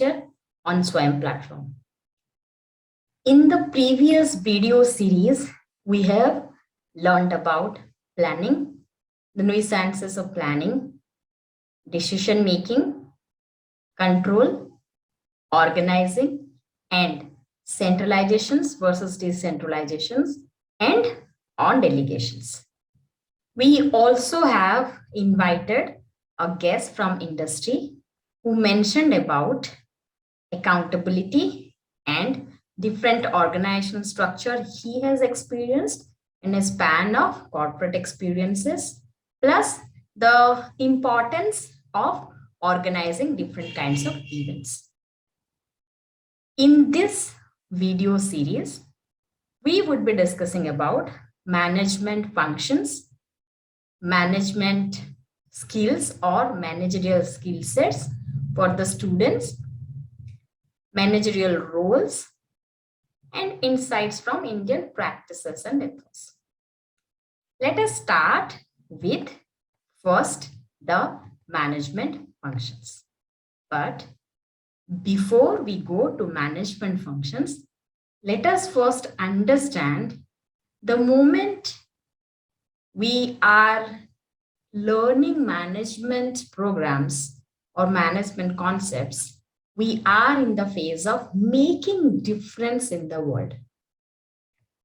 on Swayam platform. In the previous video series, we have learned about planning, the nuisances of planning, decision making, control, organizing, and centralizations versus decentralizations, and on delegations. We also have invited a guest from industry who mentioned about accountability and different organizational structure he has experienced in a span of corporate experiences, plus the importance of organizing different kinds of events. In this video series, we would be discussing about management functions, management skills or managerial skill sets for the students, managerial roles, and insights from Indian practices and ethics. Let us start with first the management functions. But before we go to management functions, let us first understand the moment we are learning management programs or management concepts, we are in the phase of making difference in the world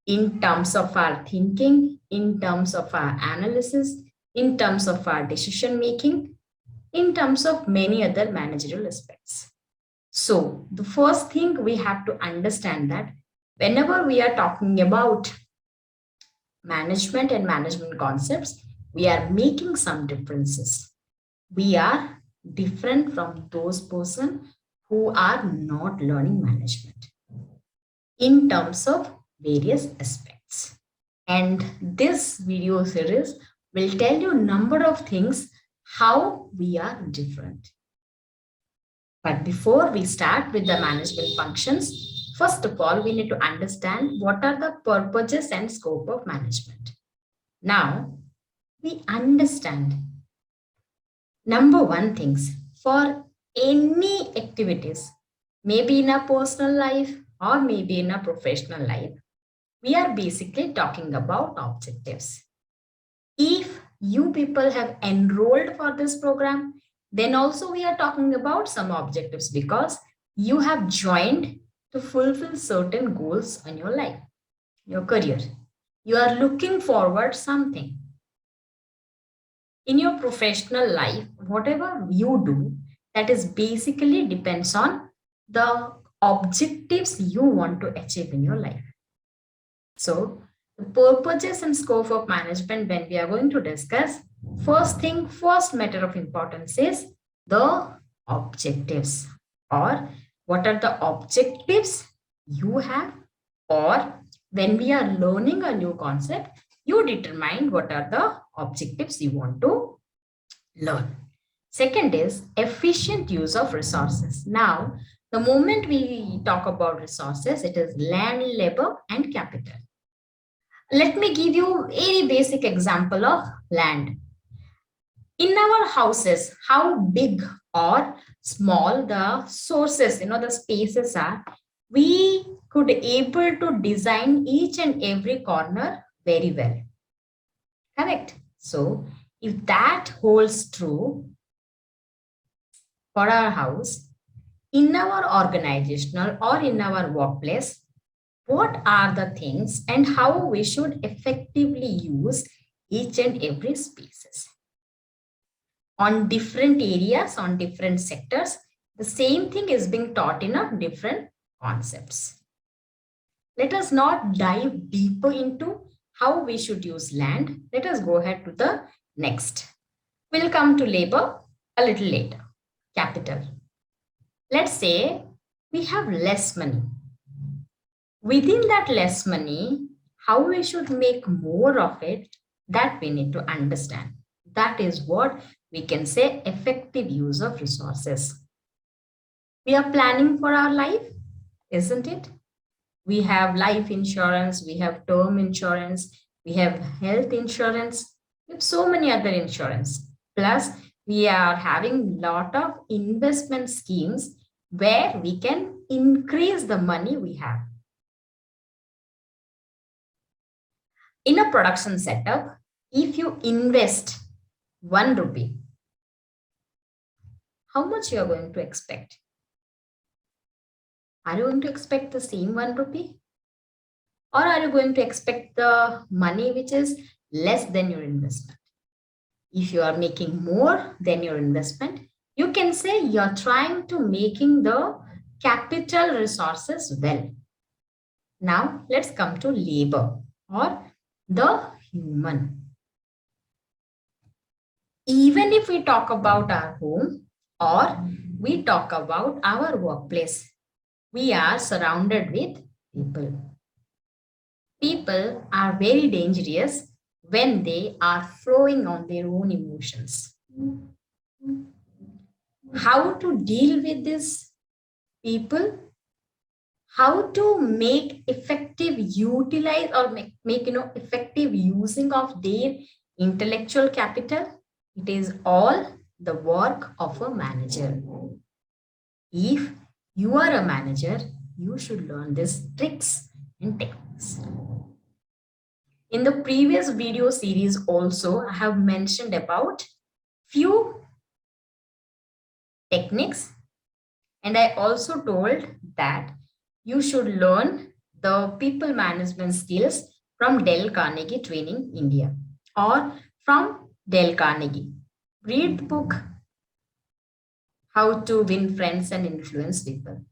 in terms of our thinking, in terms of our analysis, in terms of our decision making, in terms of many other managerial aspects. So the first thing we have to understand that whenever we are talking about management and management concepts, we are making some differences. We are different from those persons who are not learning management in terms of various aspects. And this video series will tell you a number of things how we are different. But before we start with the management functions, first of all, we need to understand what are the purposes and scope of management. Now, we understand number one things for any activities, maybe in a personal life or maybe in a professional life, we are basically talking about objectives. If you people have enrolled for this program, then also we are talking about some objectives because you have joined to fulfill certain goals in your life, your career. You are looking forward something. In your professional life, whatever you do, that is basically depends on the objectives you want to achieve in your life. So the purposes and scope of management when we are going to discuss, first matter of importance is the objectives, or what are the objectives you have, or when we are learning a new concept, you determine what are the objectives you want to learn. Second is efficient use of resources. Now, the moment we talk about resources, it is land, labor, and capital. Let me give you a very basic example of land. In our houses, how big or small the sources, the spaces are, we could able to design each and every corner very well. Correct? So, if that holds true for our house, in our organizational or in our workplace, what are the things and how we should effectively use each and every spaces. On different areas, on different sectors, the same thing is being taught in a different concepts. Let us not dive deeper into how we should use land. Let us go ahead to the next. We'll come to labor a little later. Capital. Let's say we have less money. Within that less money, how we should make more of it, that we need to understand. That is what we can say effective use of resources. We are planning for our life, isn't it? We have life insurance, we have term insurance, we have health insurance, we have so many other insurance. Plus, we are having a lot of investment schemes where we can increase the money we have. In a production setup, if you invest 1 rupee, how much you are going to expect? Are you going to expect the same 1 rupee? Or are you going to expect the money which is less than your investment? If you are making more than your investment, you can say you're trying to making the capital resources well. Now let's come to labor or the human. Even if we talk about our home or we talk about our workplace, we are surrounded with people. People are very dangerous when they are flowing on their own emotions. How to deal with these people? How to make effective utilize or make effective using of their intellectual capital? It is all the work of a manager. If you are a manager, you should learn these tricks and techniques. In the previous video series also, I have mentioned about few techniques, and I also told that you should learn the people management skills from Dale Carnegie Training India or from Dale Carnegie. Read the book How to Win Friends and Influence People.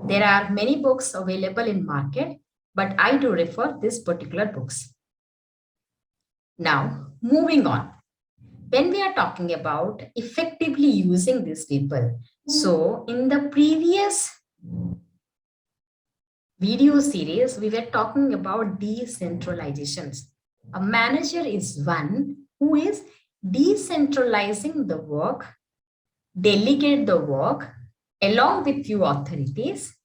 There are many books available in market, but I do refer these particular books. Now, moving on. When we are talking about effectively using these people, so in the previous video series, we were talking about decentralizations. A manager is one who is decentralizing the work, delegate the work along with few authorities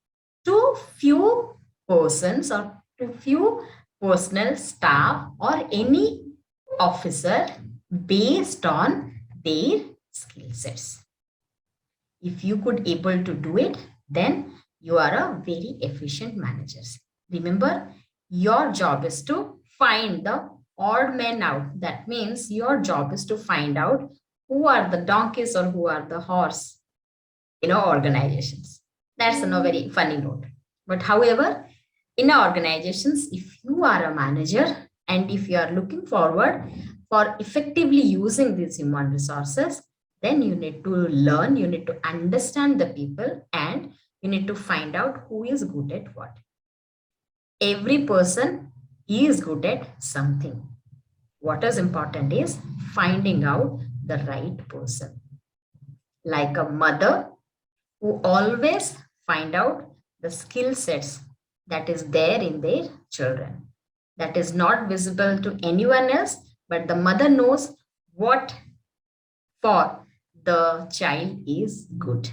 to few persons or to few personal staff or any officer based on their skill sets. If you could able to do it, then you are a very efficient manager. Remember, your job is to find the odd men out. That means your job is to find out who are the donkeys or who are the horse in our organizations. That's a very funny note. But however, in our organizations, if you are a manager and if you are looking forward for effectively using these human resources, then you need to learn, you need to understand the people, and you need to find out who is good at what. Every person is good at something. What is important is finding out the right person. Like a mother who always find out the skill sets that is there in their children. That is not visible to anyone else, but the mother knows what for the child is good.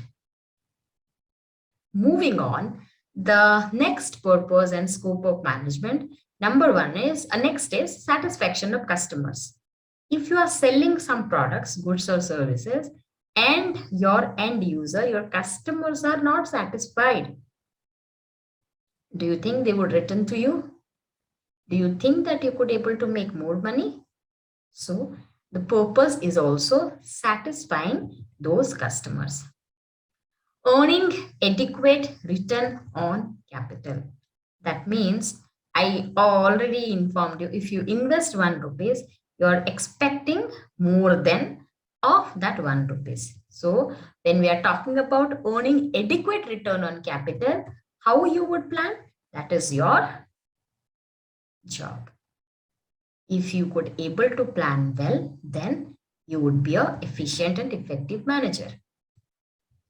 Moving on, the next purpose and scope of management, number one is, next is satisfaction of customers. If you are selling some products, goods or services, and your end user, your customers are not satisfied, do you think they would return to you? Do you think that you could able to make more money? So the purpose is also satisfying those customers. Earning adequate return on capital. That means I already informed you, if you invest 1 rupees, you're expecting more than of that 1 rupees. So when we are talking about earning adequate return on capital, how you would plan? That is your job. If you could able to plan well, then you would be an efficient and effective manager.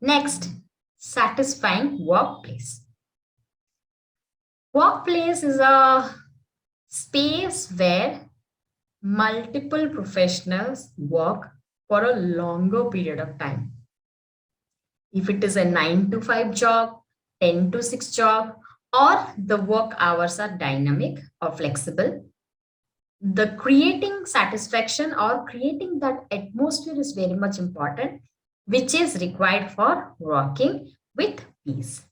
Next, satisfying workplace. Workplace is a space where multiple professionals work for a longer period of time. If it is a 9 to 5 job, 10 to 6 job, or the work hours are dynamic or flexible, the creating satisfaction or creating that atmosphere is very much important, which is required for working with peace.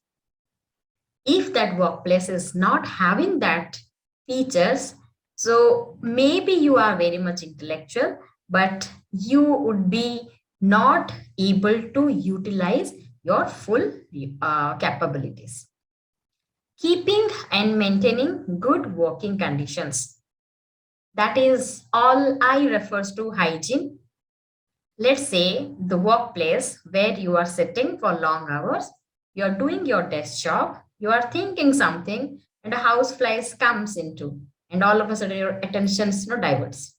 If that workplace is not having that features, so maybe you are very much intellectual, but you would be not able to utilize your full capabilities. Keeping and maintaining good working conditions. That is all I refers to hygiene. Let's say the workplace where you are sitting for long hours, you are doing your desk job, you are thinking something, and a house flies comes into, and all of a sudden your attention diverts.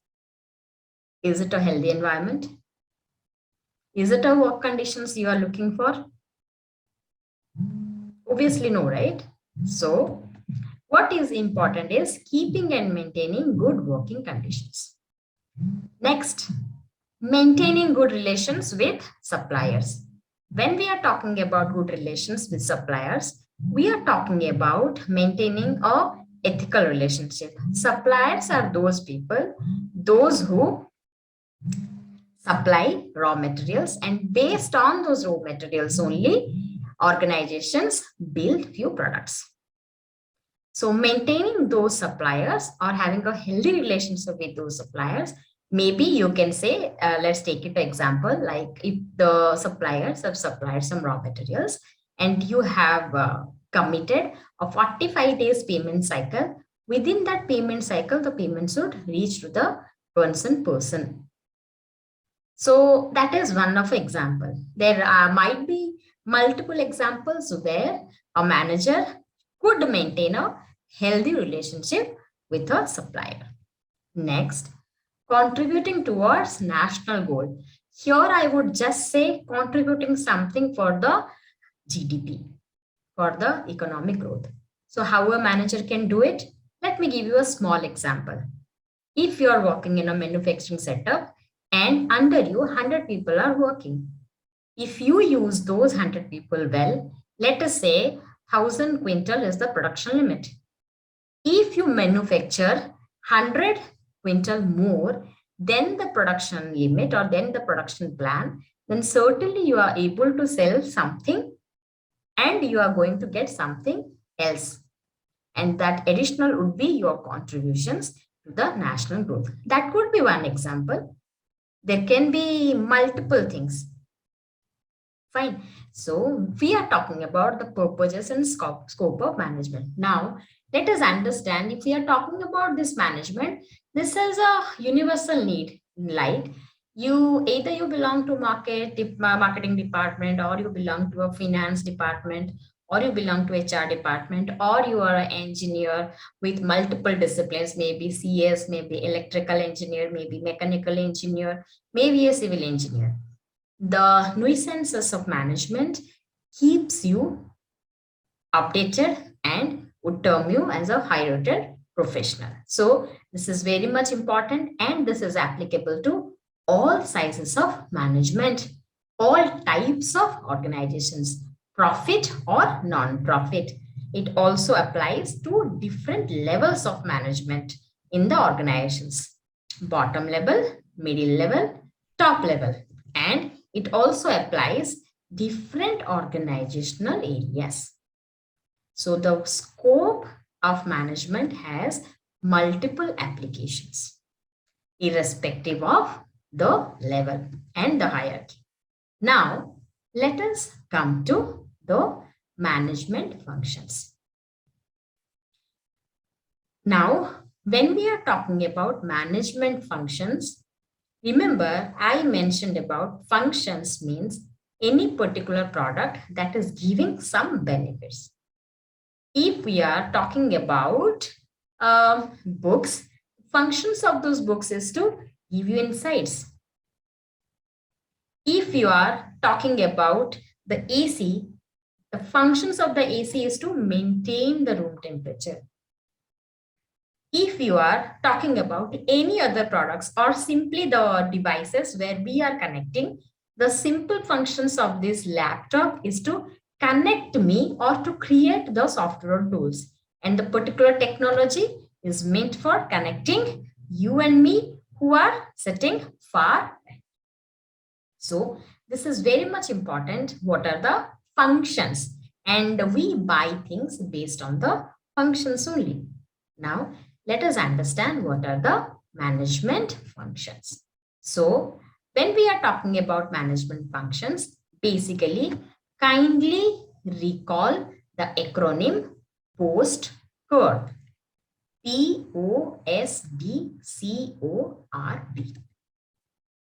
Is it a healthy environment? Is it a work conditions you are looking for? Obviously, no, right? So, what is important is keeping and maintaining good working conditions. Next, maintaining good relations with suppliers. When we are talking about good relations with suppliers, we are talking about maintaining a ethical relationship. Suppliers are those people, those who supply raw materials, and based on those raw materials only, organizations build few products. So maintaining those suppliers or having a healthy relationship with those suppliers, maybe you can say, let's take it example, like if the suppliers have supplied some raw materials and you have committed a 45 days payment cycle, within that payment cycle, the payment should reach to the concerned person. So that is one of example. There might be multiple examples where a manager could maintain a healthy relationship with a supplier. Next, contributing towards national goal. Here I would just say contributing something for the GDP, for the economic growth. So how a manager can do it? Let me give you a small example. If you are working in a manufacturing setup and under you 100 people are working, if you use those 100 people well, let us say 1000 quintal is the production limit. If you manufacture 100 quintal more than the production limit or then the production plan, then certainly you are able to sell something and you are going to get something else. And that additional would be your contributions to the national growth. That could be one example. There can be multiple things. Fine. So we are talking about the purposes and scope of management. Now, let us understand if we are talking about this management, this is a universal need. Like you either you belong to marketing department, or you belong to a finance department, or you belong to HR department, or you are an engineer with multiple disciplines, maybe CS, maybe electrical engineer, maybe mechanical engineer, maybe a civil engineer. The nuisances of management keeps you updated and would term you as a high rated professional. So this is very much important, and this is applicable to all sizes of management, all types of organizations, profit or non-profit. It also applies to different levels of management in the organizations: bottom level, middle level, top level, and it also applies different organizational areas. So the scope of management has multiple applications, irrespective of the level and the hierarchy. Now, let us come to the management functions. Now, when we are talking about management functions, remember, I mentioned about functions means any particular product that is giving some benefits. If we are talking about books, functions of those books is to give you insights. If you are talking about the AC, the functions of the AC is to maintain the room temperature. If you are talking about any other products or simply the devices where we are connecting, the simple functions of this laptop is to connect me or to create the software tools. And the particular technology is meant for connecting you and me who are sitting far away. So this is very much important. What are the functions, and we buy things based on the functions only. Now, let us understand what are the management functions. So, when we are talking about management functions, basically, kindly recall the acronym POSDCORB. POSDCORB.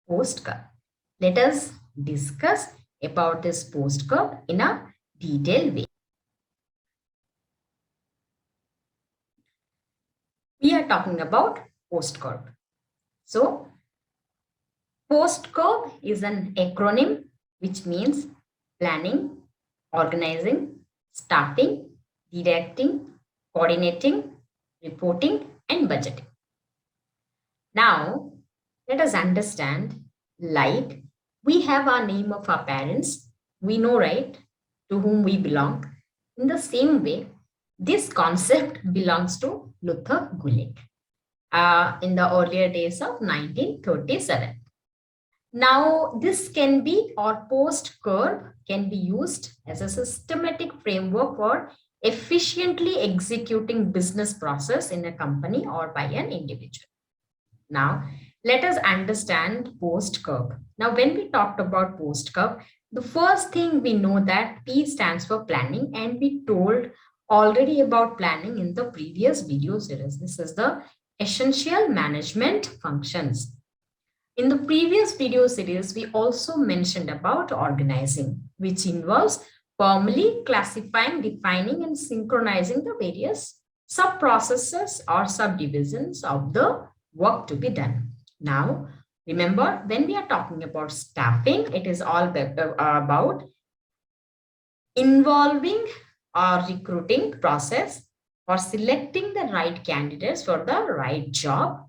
POSDCORB. Let us discuss about this POSDCORB in a detailed way. We are talking about POSDCORB. So, POSDCORB is an acronym which means planning, organizing, staffing, directing, coordinating, reporting, and budgeting. Now, let us understand, like we have our name of our parents, we know, right, to whom we belong. In the same way, this concept belongs to Luther Gulick in the earlier days of 1937. Now, this can be, or POSDCORB can be used as a systematic framework for efficiently executing business process in a company or by an individual. Now, let us understand POSDCORB. Now, when we talked about POSDCORB, the first thing we know that P stands for planning, and we told already about planning in the previous video series. This is the essential management functions. In the previous video series, we also mentioned about organizing, which involves formally classifying, defining, and synchronizing the various sub-processes or subdivisions of the work to be done. Now, remember, when we are talking about staffing, it is all about involving or recruiting process for selecting the right candidates for the right job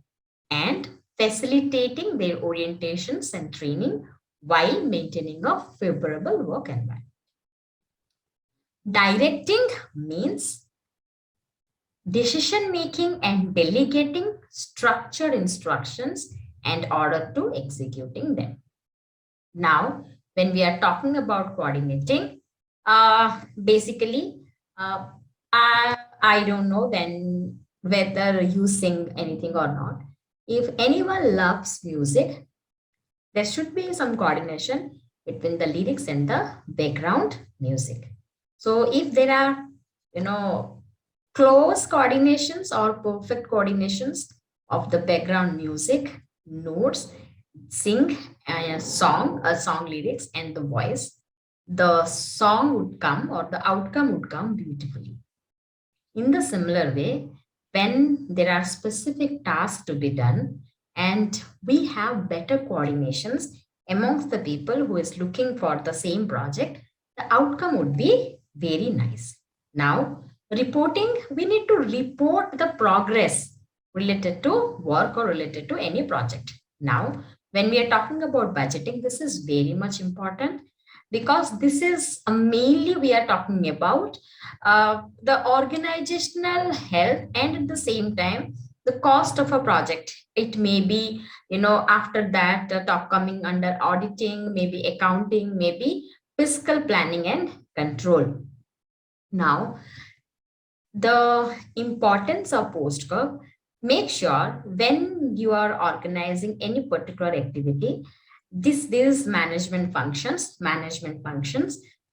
and facilitating their orientations and training while maintaining a favorable work environment. Directing means decision making and delegating structured instructions and order to executing them. Now, when we are talking about coordinating, basically, I don't know then whether you sing anything or not. If anyone loves music, there should be some coordination between the lyrics and the background music. So if there are, close coordinations or perfect coordinations of the background music, notes, sing a song lyrics and the voice, the song would come or the outcome would come beautifully. In the similar way, when there are specific tasks to be done and we have better coordinations amongst the people who is looking for the same project, the outcome would be very nice. Now, reporting, we need to report the progress related to work or related to any project. Now, when we are talking about budgeting, this is very much important because this is mainly we are talking about the organizational health and at the same time the cost of a project. It may be, after that talk coming under auditing, maybe accounting, maybe fiscal planning and control. Now, the importance of POSDCORB, make sure when you are organizing any particular activity, these management functions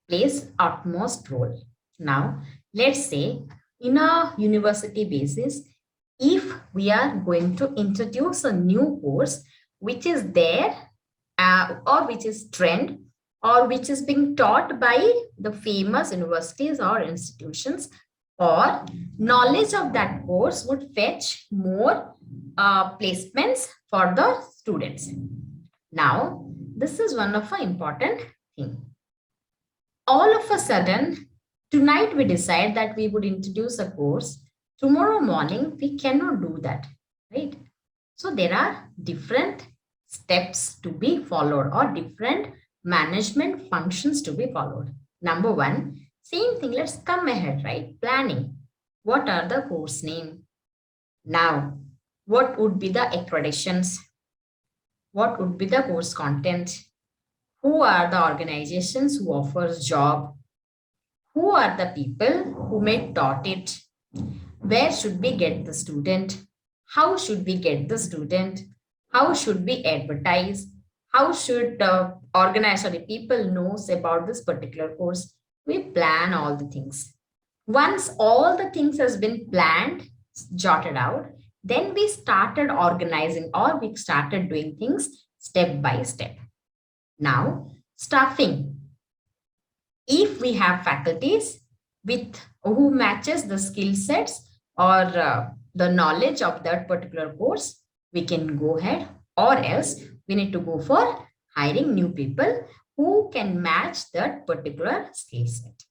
plays utmost role. Now, let's say in a university basis, if we are going to introduce a new course which is there or which is trend or which is being taught by the famous universities or institutions, or knowledge of that course would fetch more placements for the students. Now, this is one of the important thing. All of a sudden, tonight we decide that we would introduce a course. Tomorrow morning, we cannot do that, right? So there are different steps to be followed or different management functions to be followed. Number one, same thing, let's come ahead, right? Planning. What are the course name? Now, what would be the accreditations? What would be the course content? Who are the organizations who offers job? Who are the people who may taught it? Where should we get the student? How should we get the student? How should we advertise? How should organize or the people knows about this particular course? We plan all the things. Once all the things has been planned, jotted out, then we started organizing or we started doing things step by step. Now, staffing. If we have faculties with who matches the skill sets or the knowledge of that particular course, we can go ahead, or else we need to go for hiring new people who can match that particular skill set.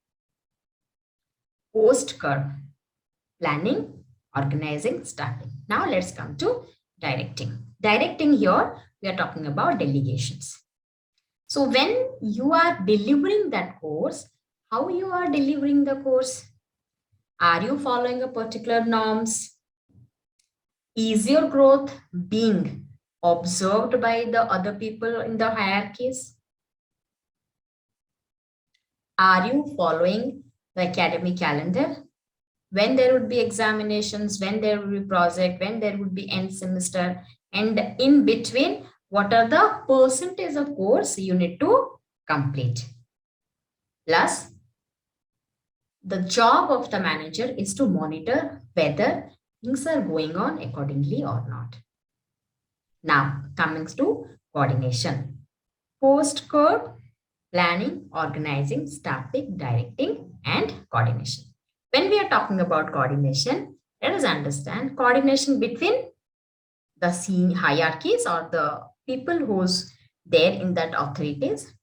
Post curve, planning, organizing, staffing. Now let's come to directing. Directing here, we are talking about delegations. So when you are delivering that course, how you are delivering the course? Are you following a particular norms? Is your growth being observed by the other people in the hierarchies? Are you following the academic calendar? When there would be examinations, when there would be project, when there would be end semester, and in between, what are the percentage of course you need to complete? Plus, the job of the manager is to monitor whether things are going on accordingly or not. Now, coming to coordination. POSDCORB, planning, organizing, staffing, directing, and coordination. When we are talking about coordination, let us understand coordination between the senior hierarchies or the people who's there in that authorities,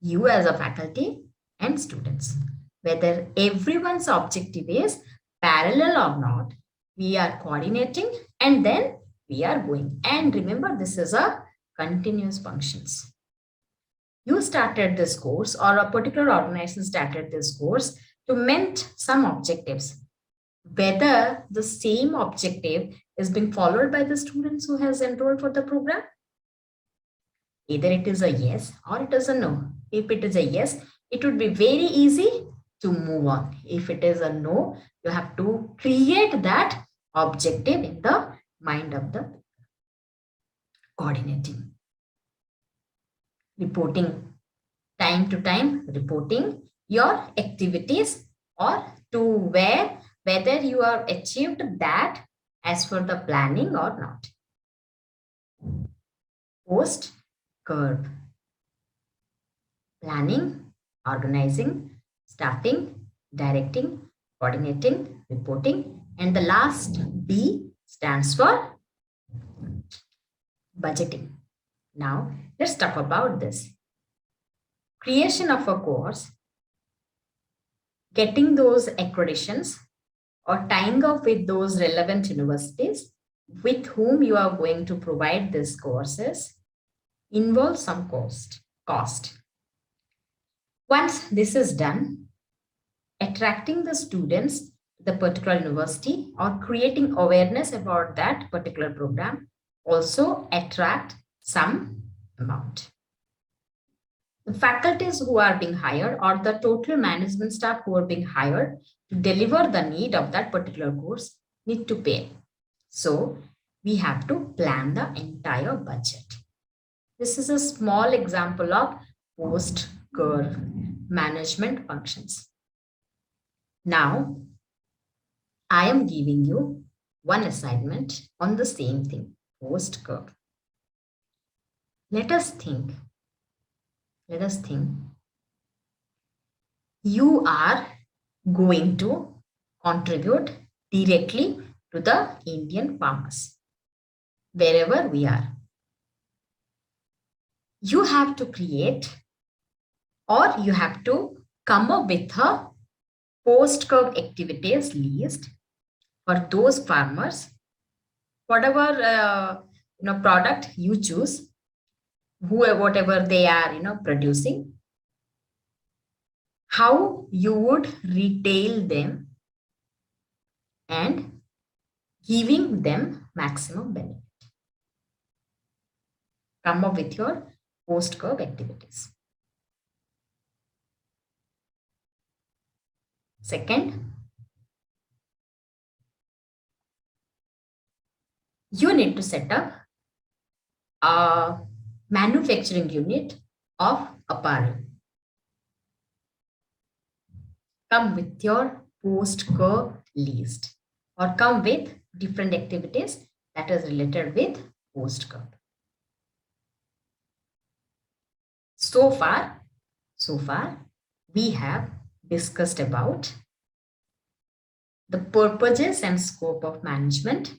you as a faculty and students. Whether everyone's objective is parallel or not, we are coordinating and then we are going. And remember, this is a continuous functions. You started this course or a particular organization started this course to meet some objectives. Whether the same objective is being followed by the students who has enrolled for the program, either it is a yes or it is a no. If it is a yes, it would be very easy to move on. If it is a no, you have to create that objective in the mind of the coordinating. Reporting, time to time reporting your activities or to whether you have achieved that as per the planning or not. Post curve, planning, organizing, staffing, directing, coordinating, reporting, and the last B stands for budgeting. Now, let's talk about this. Creation of a course, getting those accreditations, or tying up with those relevant universities with whom you are going to provide these courses involves some cost. Once this is done, attracting the students to the particular university or creating awareness about that particular program also attract some amount. The faculties who are being hired or the total management staff who are being hired to deliver the need of that particular course need to pay. So we have to plan the entire budget. This is a small example of post curve management functions. Now, I am giving you one assignment on the same thing, post curve. Let us think. You are going to contribute directly to the Indian farmers, wherever we are. You have to create or you have to come up with a post curve activities list for those farmers, whatever product you choose, whatever they are producing, how you would retail them and giving them maximum benefit. Come up with your post curve activities. Second, you need to set up a manufacturing unit of apparel. Come with your POSDCORB list or come with different activities that is related with POSDCORB. So far, we have discussed about the purposes and scope of management,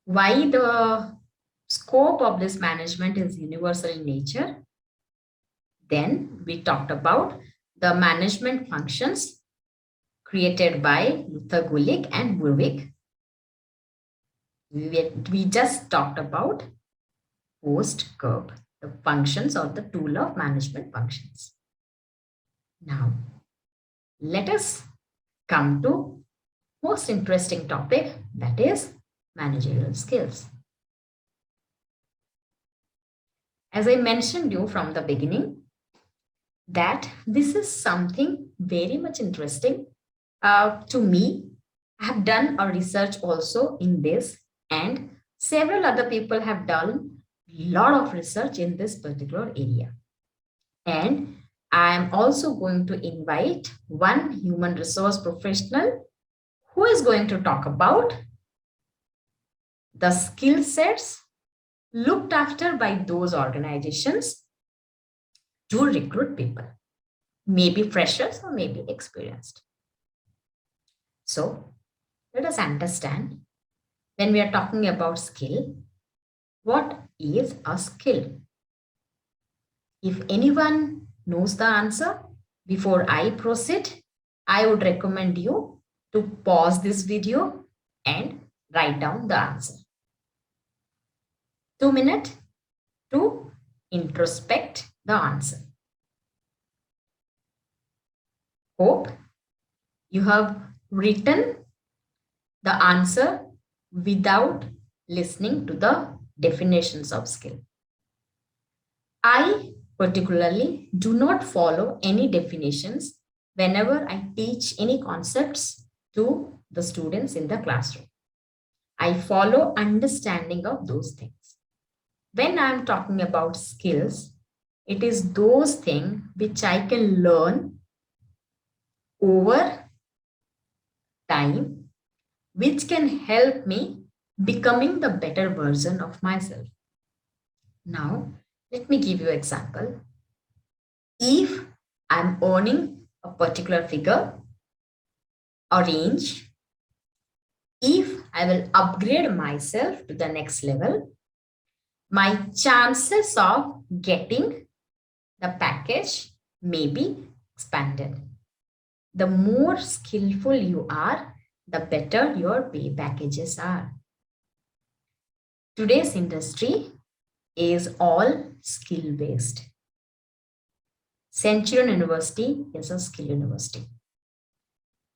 why the scope of this management is universal in nature. Then we talked about the management functions created by Luther Gulick and Burwick. We just talked about POSDCORB, the functions or the tool of management functions. Now, let us come to most interesting topic, that is managerial skills. As I mentioned you from the beginning, that this is something very much interesting to me. I have done a research also in this, and several other people have done a lot of research in this particular area. And I am also going to invite one human resource professional who is going to talk about the skill sets looked after by those organizations to recruit people, maybe freshers or maybe experienced. So let us understand, when we are talking about skill, what is a skill? If anyone knows the answer, before I proceed, I would recommend you to pause this video and write down the answer. 2 minutes to introspect the answer. Hope you have written the answer without listening to the definitions of skill. I particularly do not follow any definitions whenever I teach any concepts to the students in the classroom. I follow understanding of those things. When I'm talking about skills, it is those things which I can learn over time, which can help me becoming the better version of myself. Now, let me give you an example. If I'm earning a particular figure or range, if I will upgrade myself to the next level, my chances of getting the package may be expanded. The more skillful you are, the better your pay packages are. Today's industry is all skill-based. Centurion University is a skill university.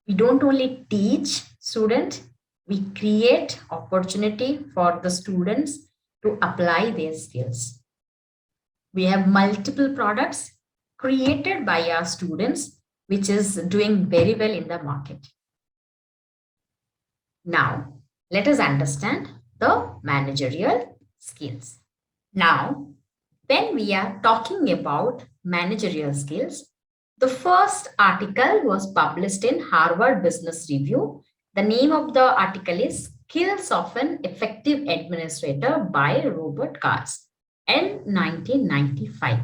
We don't only teach students, we create opportunity for the students to apply their skills. We have multiple products created by our students, which is doing very well in the market. Now, let us understand the managerial skills. Now, when we are talking about managerial skills, the first article was published in Harvard Business Review. The name of the article is Skills of an Effective Administrator by Robert Cars in 1995.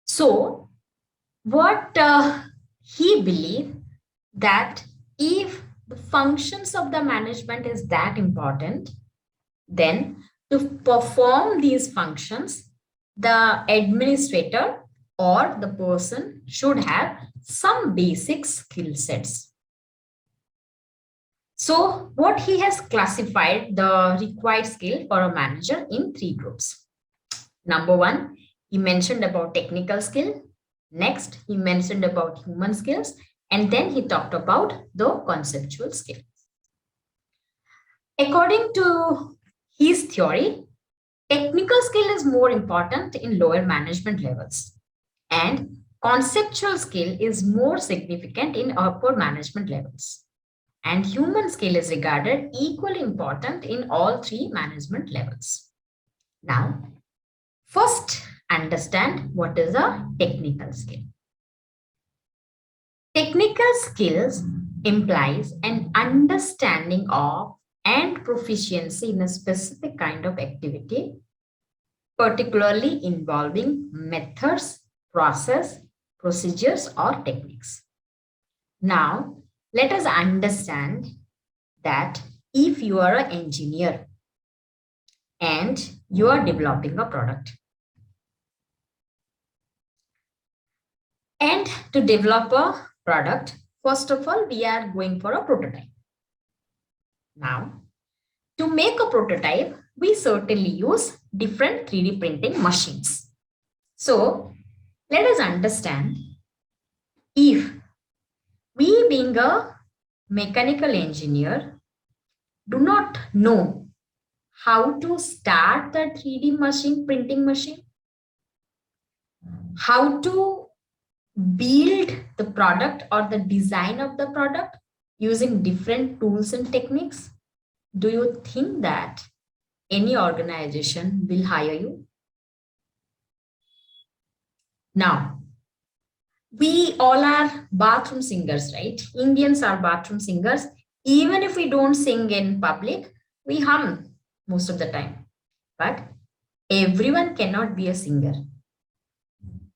So, what he believed that if the functions of the management is that important, then to perform these functions, the administrator or the person should have some basic skill sets. So what he has classified the required skill for a manager in 3 groups. Number 1, he mentioned about technical skill. Next, he mentioned about human skills. And then he talked about the conceptual skills. According to his theory, technical skill is more important in lower management levels, and Conceptual skill is more significant in upper management levels, and human skill is regarded equally important in all three management levels. Now, first understand what is a technical skill. Technical skills implies an understanding of and proficiency in a specific kind of activity, particularly involving methods, process, procedures, or techniques. Now, let us understand that if you are an engineer and you are developing a product, and to develop a product, first of all, we are going for a prototype. Now, to make a prototype, we certainly use different 3D printing machines. So, let us understand if we, being a mechanical engineer, do not know how to start the 3D machine, printing machine, how to build the product or the design of the product using different tools and techniques, do you think that any organization will hire you? Now, we all are bathroom singers, right? Indians are bathroom singers. Even if we don't sing in public, we hum most of the time. But everyone cannot be a singer.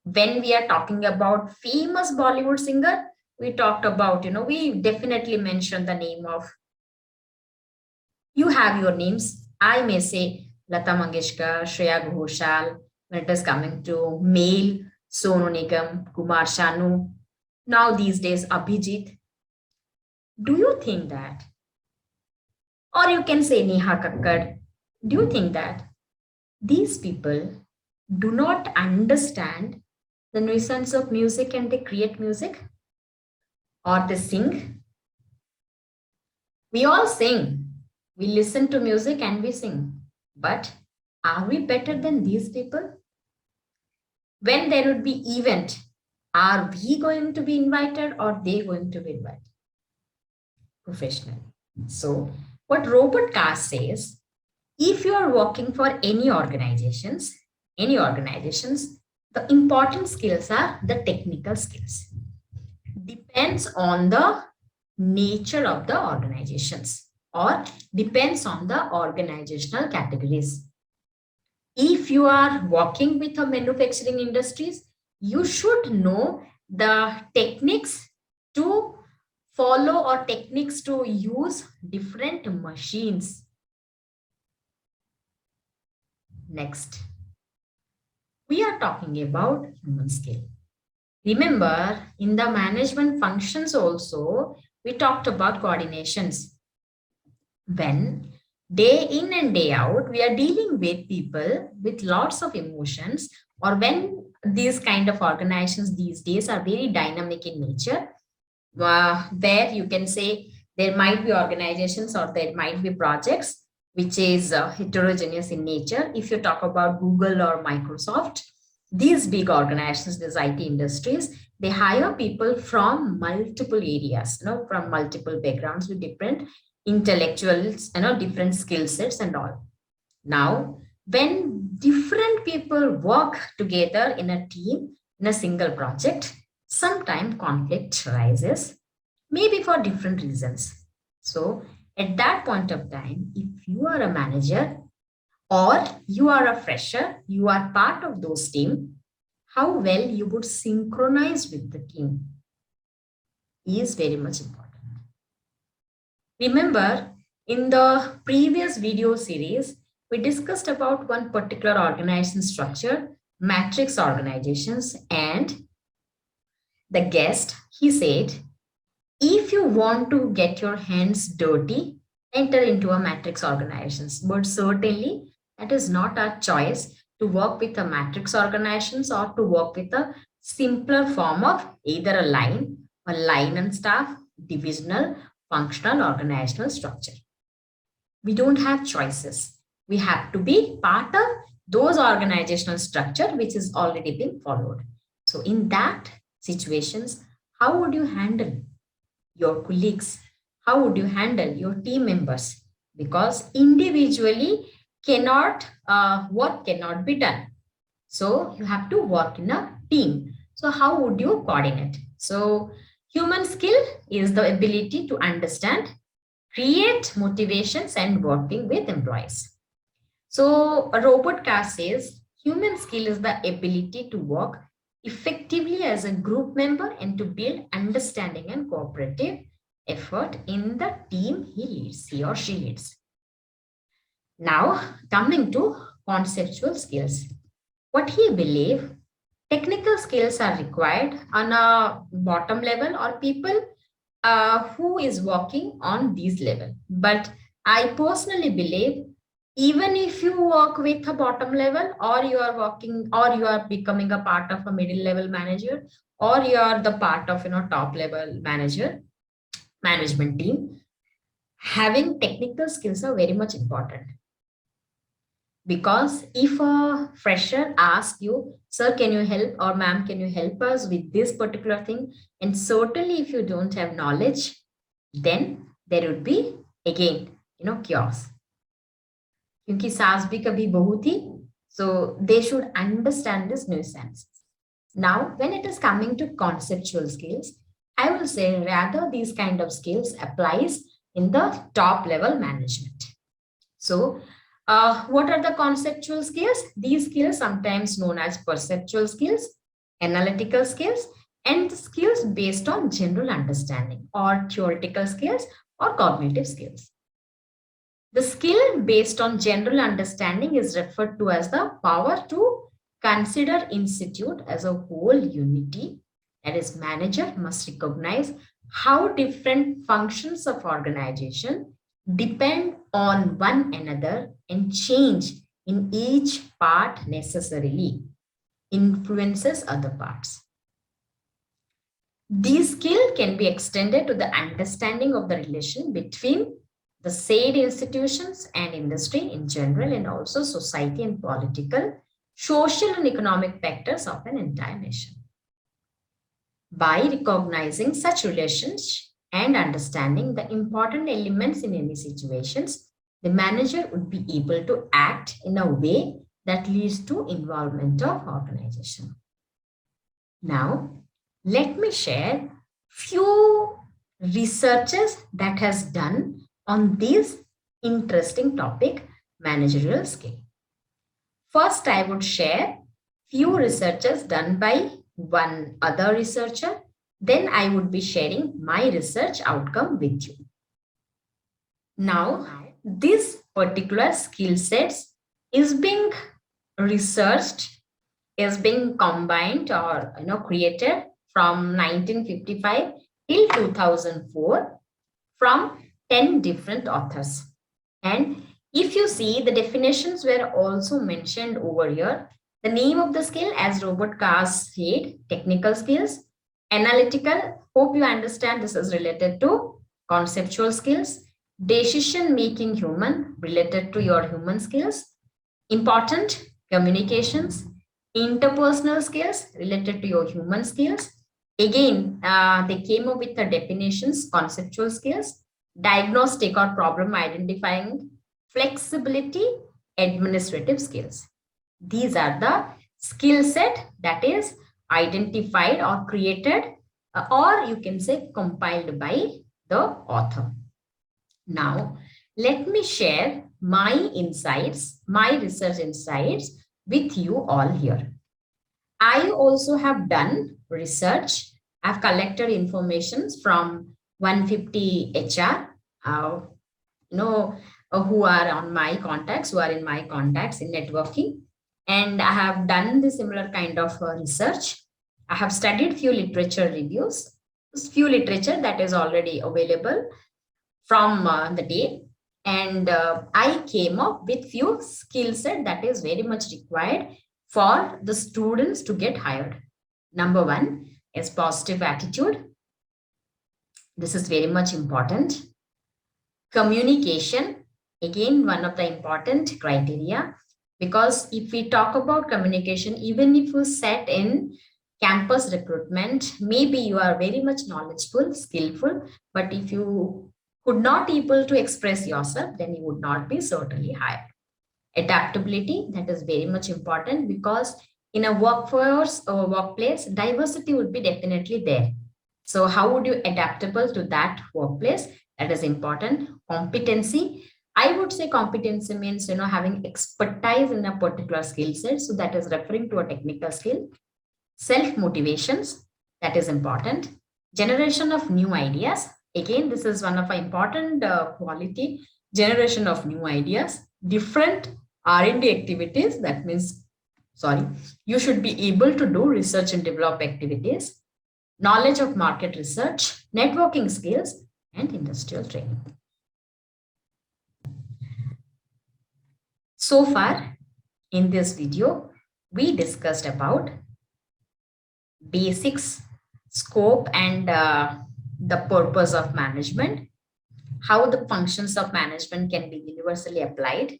When we are talking about famous Bollywood singer, we talked about, we definitely mentioned the name of, you have your names. I may say Lata Mangeshkar, Shreya Ghoshal, when it is coming to male, Sonu Nigam, Kumar Sanu, now these days Abhijit. Do you think that? Or you can say Neha Kakkar. Do you think that these people do not understand the nuisance of music and they create music? Or they sing? We all sing. We listen to music and we sing. But are we better than these people? When there would be event, are we going to be invited or they going to be invited? Professionally. So what Robert Carr says, if you are working for any organizations, the important skills are the technical skills. Depends on the nature of the organizations or depends on the organizational categories. If you are working with a manufacturing industries, you should know the techniques to follow or techniques to use different machines. Next, we are talking about human skill. Remember, in the management functions also, we talked about coordinations. When day in and day out, we are dealing with people with lots of emotions, or when these kind of organizations these days are very dynamic in nature, where you can say there might be organizations or there might be projects which is heterogeneous in nature. If you talk about Google or Microsoft, these big organizations, these IT industries, they hire people from multiple areas, from multiple backgrounds with different intellectuals, different skill sets and all. Now, when different people work together in a team, in a single project, sometimes conflict arises, maybe for different reasons. So, at that point of time, if you are a manager or you are a fresher, you are part of those team, how well you would synchronize with the team is very much important. Remember, in the previous video series, we discussed about one particular organization structure, matrix organizations, and the guest, he said, if you want to get your hands dirty, enter into a matrix organizations. But certainly, that is not our choice to work with a matrix organizations or to work with a simpler form of either a line and staff, divisional, functional, organizational structure. We don't have choices. We have to be part of those organizational structure which is already being followed. So in that, situations, how would you handle your colleagues? How would you handle your team members? Because individually work cannot be done. So you have to work in a team. So how would you coordinate? So human skill is the ability to understand, create motivations and working with employees. So a robot car says human skill is the ability to work effectively as a group member and to build understanding and cooperative effort in the team he or she leads. Now, coming to conceptual skills. What he believes, technical skills are required on a bottom level or people who is working on this level. But I personally believe even if you work with a bottom level or you are working or you are becoming a part of a middle level manager or you are the part of top level manager management team, having technical skills are very much important. Because if a fresher asks you, sir, can you help, or ma'am, can you help us with this particular thing? And certainly, if you don't have knowledge, then there would be again, chaos. क्योंकि सास भी कभी बहू थी, so they should understand this nuisance. Now, when it is coming to conceptual skills, I will say rather these kind of skills applies in the top level management. So, what are the conceptual skills? These skills sometimes known as perceptual skills, analytical skills, and skills based on general understanding or theoretical skills or cognitive skills. The skill based on general understanding is referred to as the power to consider institute as a whole unity. That is, manager must recognize how different functions of organization depend on one another and change in each part necessarily influences other parts. This skill can be extended to the understanding of the relation between the said institutions and industry in general and also society and political, social and economic factors of an entire nation. By recognizing such relations and understanding the important elements in any situations, the manager would be able to act in a way that leads to involvement of organization. Now, let me share few researches that has done on this interesting topic, managerial skill. First, I would share few researches done by one other researcher. Then I would be sharing my research outcome with you. Now, this particular skill sets is being researched, is being combined or created from 1955 till 2004 from 10 different authors. And if you see, the definitions were also mentioned over here. The name of the skill, as Robert Cars said, technical skills, analytical, hope you understand this is related to conceptual skills, decision making human, related to your human skills, important communications, interpersonal skills, related to your human skills. Again, they came up with the definitions, conceptual skills, diagnostic or problem identifying, flexibility, administrative skills. These are the skill set that is identified or created or you can say compiled by the author. Now, let me share my insights, my research insights with you all here. I also have done research. I've collected information from 150 HR, who are on my contacts, who are in my contacts in networking. And I have done the similar kind of research. I have studied few literature reviews, few literature that is already available from the day. And I came up with few skill set that is very much required for the students to get hired. Number one is positive attitude. This is very much important. Communication, again, one of the important criteria, because if we talk about communication, even if you sat in campus recruitment, maybe you are very much knowledgeable, skillful, but if you could not able to express yourself, then you would not be certainly hired. Adaptability, that is very much important, because in a workforce or workplace, diversity would be definitely there. So how would you adaptable to that workplace? That is important. Competency, I would say competency means having expertise in a particular skill set, so that is referring to a technical skill. Self motivations, that is important. Generation of new ideas, again this is one of our important quality. Generation of new ideas. Different R&D activities, that means, sorry, you should be able to do research and develop activities. Knowledge of market research, networking skills, and industrial training. So far in this video, we discussed about basics, scope, and the purpose of management, how the functions of management can be universally applied.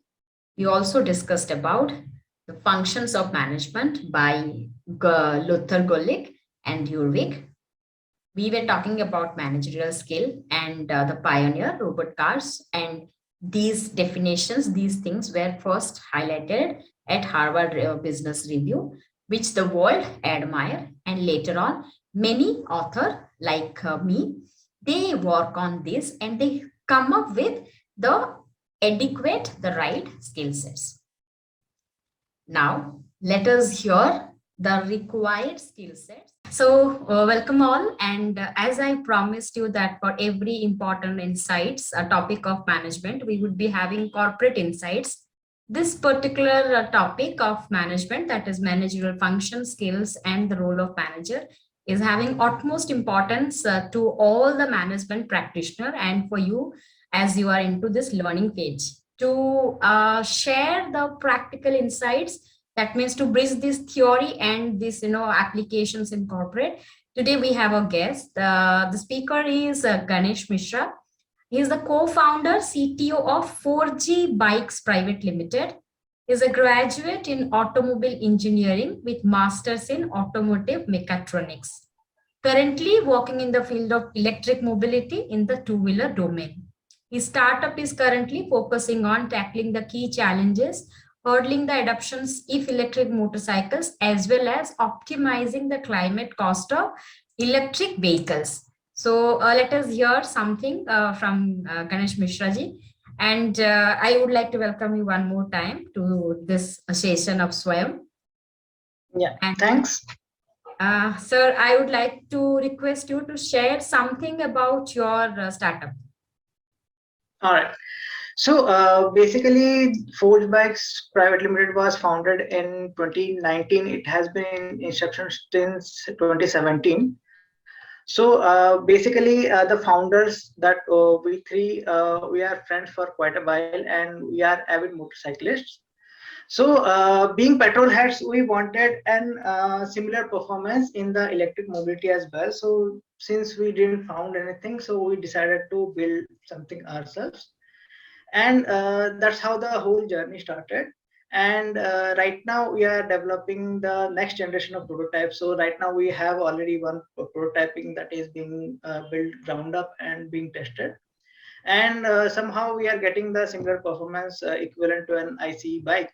We also discussed about the functions of management by Luther Gulick and Urwig. We were talking about managerial skill and the pioneer Robert Cars, and these definitions, these things were first highlighted at Harvard Business Review, which the world admire, and later on many author like me, they work on this and they come up with the adequate, the right skill sets. Now let us hear the required skill sets. So welcome all, and as I promised you that for every important insights, a topic of management, we would be having corporate insights. This particular topic of management, that is managerial function, skills, and the role of manager, is having utmost importance to all the management practitioner and for you as you are into this learning phase to share the practical insights, that means to bridge this theory and this applications in corporate. Today we have a guest. The speaker is Ganesh Mishra. He is the co-founder, CTO of 4G Bikes Private Limited. He is a graduate in automobile engineering with masters in automotive mechatronics. Currently working in the field of electric mobility in the two-wheeler domain. His startup is currently focusing on tackling the key challenges, hurdling the adoptions of electric motorcycles, as well as optimizing the climate cost of electric vehicles. So let us hear something from Ganesh Mishra ji. And I would like to welcome you one more time to this session of Swayam. Yeah, and thanks. Sir, I would like to request you to share something about your startup. All right. So basically, Forge Bikes Private Limited was founded in 2019. It has been in inception since 2017. So basically, the founders that we three, we are friends for quite a while, and we are avid motorcyclists. So being petrol heads, we wanted an similar performance in the electric mobility as well. So since we didn't found anything, so we decided to build something ourselves. And that's how the whole journey started. And right now we are developing the next generation of prototypes. So right now we have already one prototyping that is being built ground up and being tested. And somehow we are getting the similar performance equivalent to an ICE bike.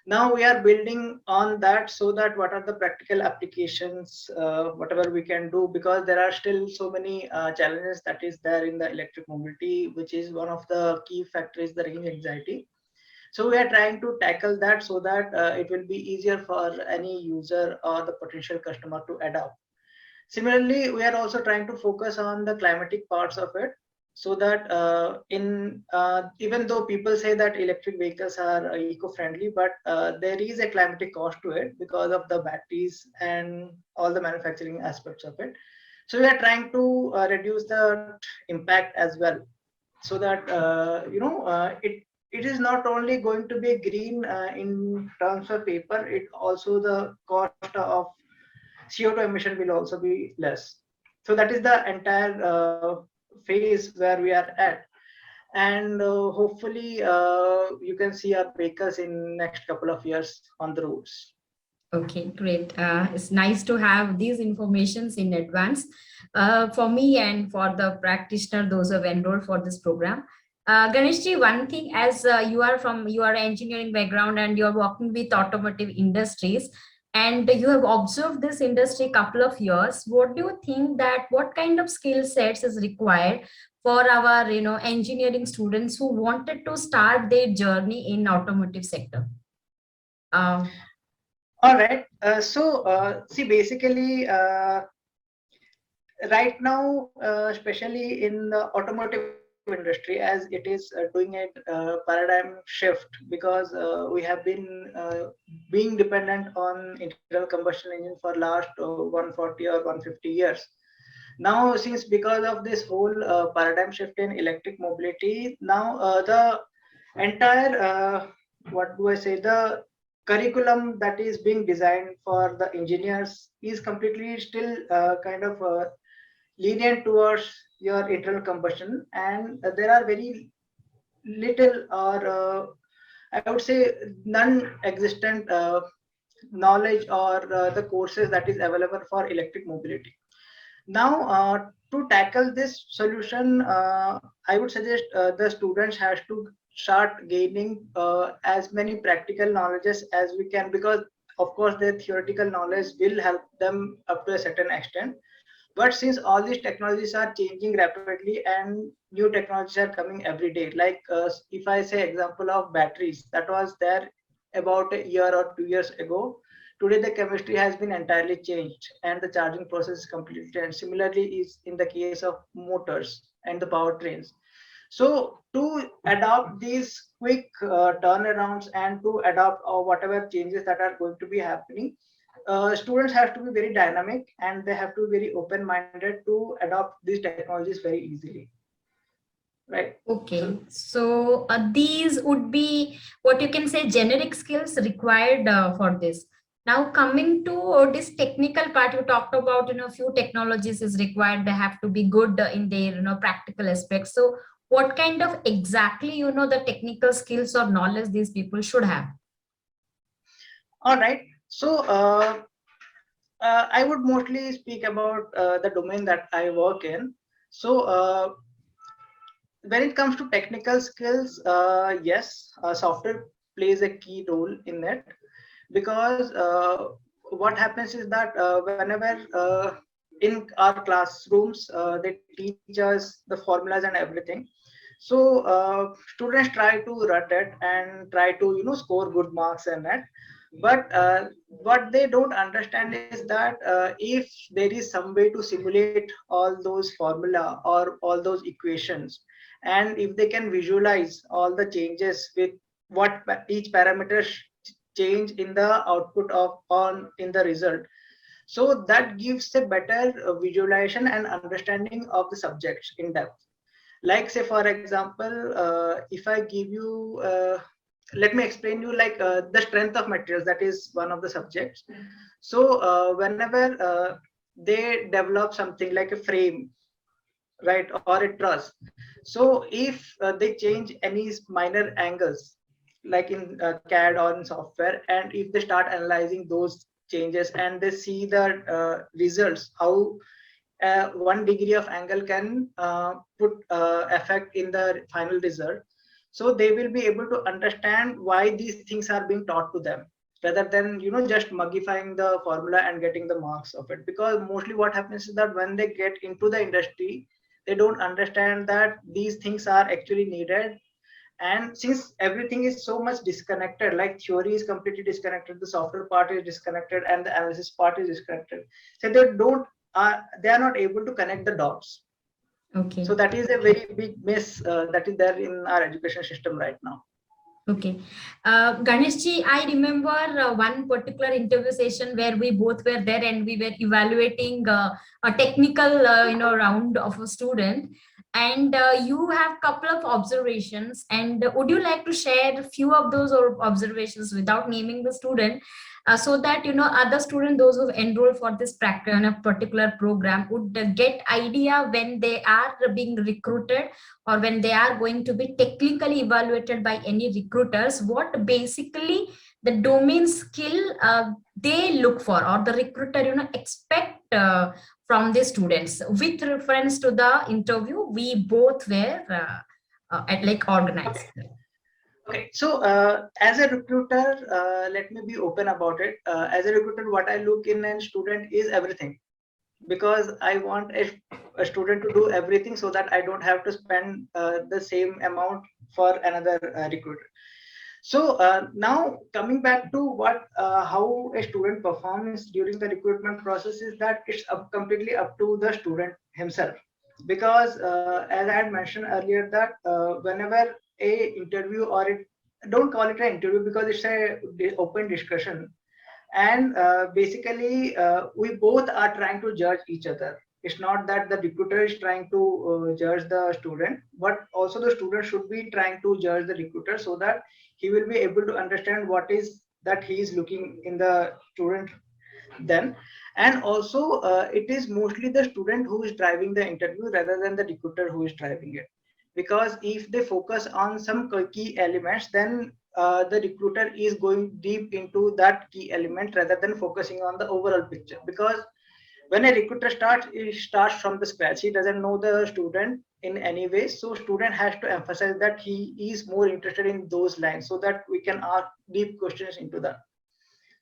Now we are building on that, so that what are the practical applications, whatever we can do, because there are still so many challenges that is there in the electric mobility, which is one of the key factors, the range anxiety. So we are trying to tackle that, so that it will be easier for any user or the potential customer to adopt. Similarly, we are also trying to focus on the climatic parts of it, so that even though people say that electric vehicles are eco-friendly, but there is a climatic cost to it because of the batteries and all the manufacturing aspects of it. So we are trying to reduce the impact as well, so that it is not only going to be green in terms of paper, it also the cost of CO2 emission will also be less. So that is the entire phase where we are at. And hopefully you can see our vehicles in next couple of years on the roads. Okay, great. It's nice to have these informations in advance for me and for the practitioner, those who have enrolled for this program. Ganeshji, one thing, as you are engineering background and you are working with automotive industries, and you have observed this industry couple of years. What do you think that what kind of skill sets is required for our engineering students who wanted to start their journey in automotive sector? Uh, All right. See, basically, right now, especially in the automotive industry, as it is doing a paradigm shift, because we have been being dependent on internal combustion engine for last 140 or 150 years. Now, since because of this whole paradigm shift in electric mobility, now the entire what do I say, the curriculum that is being designed for the engineers is completely still kind of lenient towards your internal combustion, and there are very little or I would say non-existent knowledge or the courses that is available for electric mobility. Now, to tackle this solution, I would suggest the students has to start gaining as many practical knowledges as we can, because of course their theoretical knowledge will help them up to a certain extent. But since all these technologies are changing rapidly and new technologies are coming every day, like if I say example of batteries that was there about a year or 2 years ago, today the chemistry has been entirely changed and the charging process is completely, and similarly is in the case of motors and the powertrains. So to adopt these quick turnarounds and to adopt whatever changes that are going to be happening, students have to be very dynamic and they have to be very open minded to adopt these technologies very easily, right? So Okay, so these would be what you can say generic skills required for this. Now coming to this technical part, you talked about few technologies is required. They have to be good in their practical aspects. So what kind of exactly the technical skills or knowledge these people should have? all right, so I would mostly speak about the domain that I work in. So when it comes to technical skills, yes, software plays a key role in it, because what happens is that whenever in our classrooms they teach us the formulas and everything, so students try to run it and try to score good marks in it. But what they don't understand is that if there is some way to simulate all those formula or all those equations, and if they can visualize all the changes with what each parameter change in the output of on in the result, so that gives a better visualization and understanding of the subjects in depth. Like say for example, if I give you let me explain you like the strength of materials, that is one of the subjects. So whenever they develop something like a frame, right, or a truss, so if they change any minor angles, like in CAD or in software, and if they start analyzing those changes and they see the results, how 1 degree of angle can put effect in the final result, so they will be able to understand why these things are being taught to them, rather than just muggifying the formula and getting the marks of it. Because mostly what happens is that when they get into the industry, they don't understand that these things are actually needed. And since everything is so much disconnected, like theory is completely disconnected, the software part is disconnected, and the analysis part is disconnected, so they are not able to connect the dots. Okay. So that is a very big miss that is there in our education system right now. Okay. Ganeshji, I remember one particular interview session where we both were there and we were evaluating a technical, round of a student. And you have couple of observations. And would you like to share a few of those observations without naming the student, so that other students, those who enroll for this practice in a particular program, would get idea when they are being recruited or when they are going to be technically evaluated by any recruiters, what basically the domain skill they look for, or the recruiter expect from the students. With reference to the interview, we both were at like organized. Okay, so as a recruiter, let me be open about it. As a recruiter, what I look in a student is everything, because I want a student to do everything so that I don't have to spend the same amount for another recruiter. So now coming back to what how a student performs during the recruitment process is that it's completely up to the student himself, because as I had mentioned earlier that whenever a interview or it, don't call it an interview because it's a open discussion, and basically we both are trying to judge each other. It's not that the recruiter is trying to judge the student, but also the student should be trying to judge the recruiter, so that he will be able to understand what is that he is looking in the student then. And also it is mostly the student who is driving the interview rather than the recruiter who is driving it, because if they focus on some key elements, then the recruiter is going deep into that key element rather than focusing on the overall picture. Because when a recruiter starts, he starts from the scratch, he doesn't know the student in any way, so student has to emphasize that he is more interested in those lines so that we can ask deep questions into that.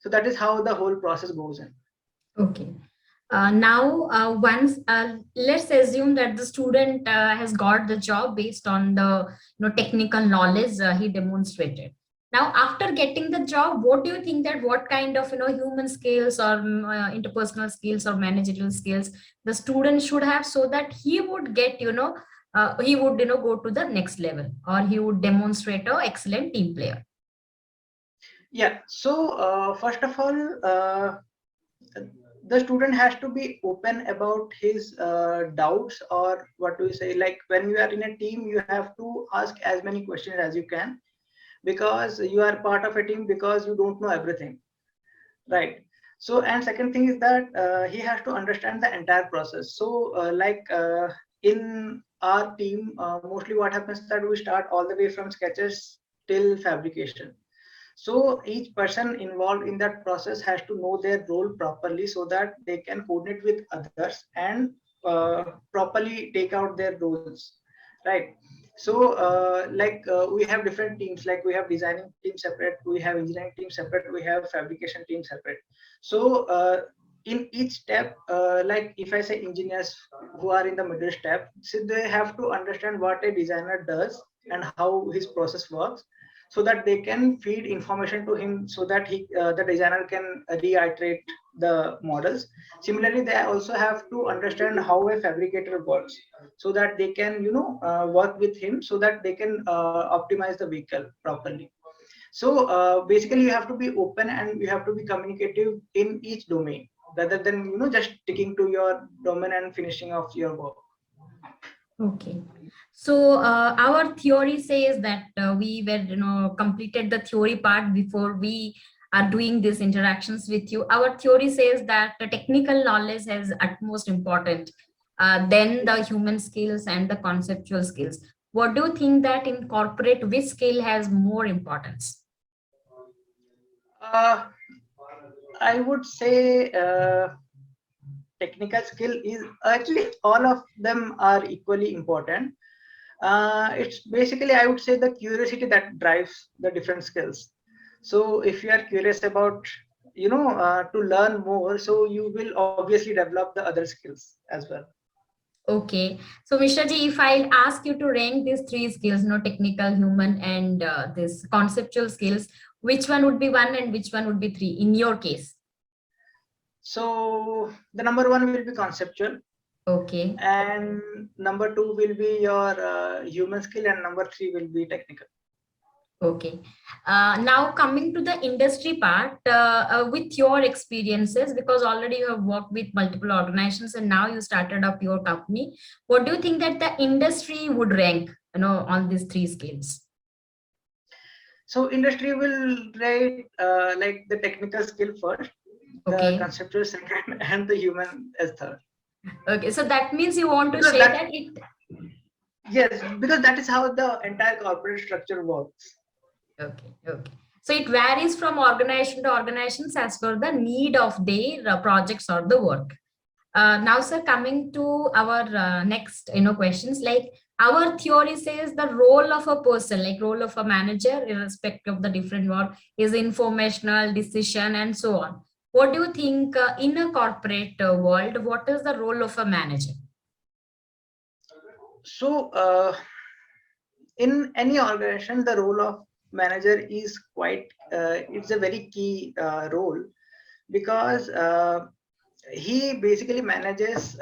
So that is how the whole process goes in. Okay. Now, once let's assume that the student has got the job based on the technical knowledge he demonstrated. Now, after getting the job, what do you think that what kind of human skills or interpersonal skills or managerial skills the student should have, so that he would get he would go to the next level, or he would demonstrate a excellent team player? Yeah, so first of all, the student has to be open about his doubts, or what do you say, like when you are in a team you have to ask as many questions as you can, because you are part of a team, because you don't know everything, right? So, and second thing is that he has to understand the entire process. So in our team, mostly what happens that we start all the way from sketches till fabrication. So each person involved in that process has to know their role properly, so that they can coordinate with others and properly take out their roles, right? So we have different teams, like we have designing team separate, we have engineering team separate, we have fabrication team separate. So in each step, like if I say engineers who are in the middle step, so they have to understand what a designer does and how his process works, so that they can feed information to him, so that the designer can reiterate the models. Similarly, they also have to understand how a fabricator works, so that they can work with him, so that they can optimize the vehicle properly. So basically you have to be open and you have to be communicative in each domain, rather than just sticking to your domain and finishing off your work. Okay. So our theory says that we were, completed the theory part before we are doing these interactions with you. Our theory says that the technical knowledge is utmost important, then the human skills and the conceptual skills. What do you think that in corporate, which skill has more importance? uh, I would say technical skill is actually all of them are equally important. It's basically, I would say, the curiosity that drives the different skills. So if you are curious about to learn more, so you will obviously develop the other skills as well. Okay. So Mishraji, if I ask you to rank these three skills, technical, human, and this conceptual skills, which one would be one and which one would be three in your case? So the number one will be conceptual, Okay. and number two will be your human skill, and number three will be technical. Okay. Now coming to the industry part, with your experiences, because already you have worked with multiple organizations and now you started up your company, what do you think that the industry would rank, on these three skills? So industry will rate like the technical skill first, the Okay. conceptual second, and the human as third. Okay. So that means you want to Because say that that it. yes, because that is how the entire corporate structure works. Okay. Okay. So it varies from organization to organizations as per the need of their projects or the work. Now, sir, coming to our next, questions, like our theory says the role of a person, like role of a manager, irrespective of the different work, is informational, decision, and so on. What do you think in a corporate world? What is the role of a manager? So, in any organization, the role of manager is quite, it's a very key role, because he basically manages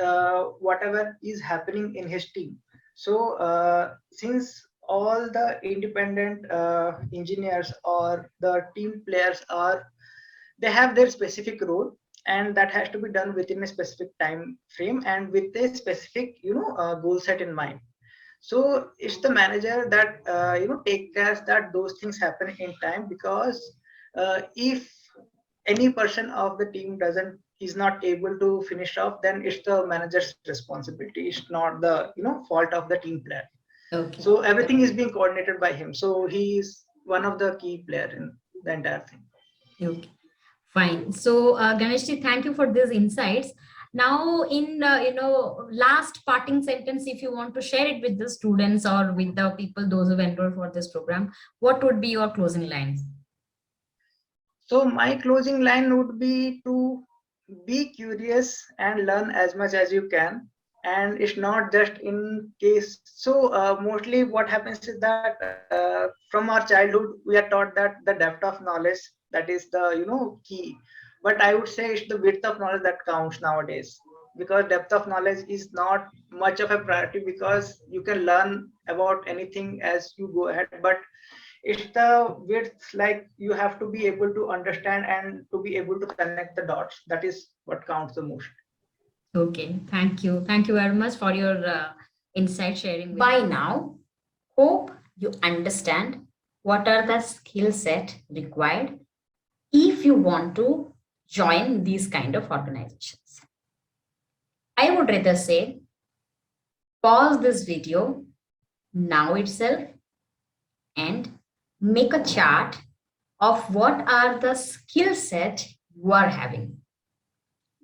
whatever is happening in his team. So since all the independent engineers or the team players are, they have their specific role, and that has to be done within a specific time frame and with a specific goal set in mind. So it's the manager that take care that those things happen in time, because if any person of the team doesn't is not able to finish off, then it's the manager's responsibility. It's not the fault of the team player. Okay. So everything is being coordinated by him, so he is one of the key player in the entire thing. Okay. Fine. So, Ganeshji, thank you for these insights. Now, in last parting sentence, if you want to share it with the students or with the people, those who enroll for this program, what would be your closing lines? So my closing line would be to be curious and learn as much as you can. And it's not just in case. So mostly what happens is that from our childhood we are taught that the depth of knowledge, that is the key. But I would say it's the width of knowledge that counts nowadays, because depth of knowledge is not much of a priority, because you can learn about anything as you go ahead, but it's the width, like you have to be able to understand and to be able to connect the dots. That is what counts the most. Okay, thank you. Thank you very much for your insight sharing. By now, hope you understand what are the skill set required if you want to join these kind of organizations. I would rather say pause this video now itself and make a chart of what are the skill set you are having.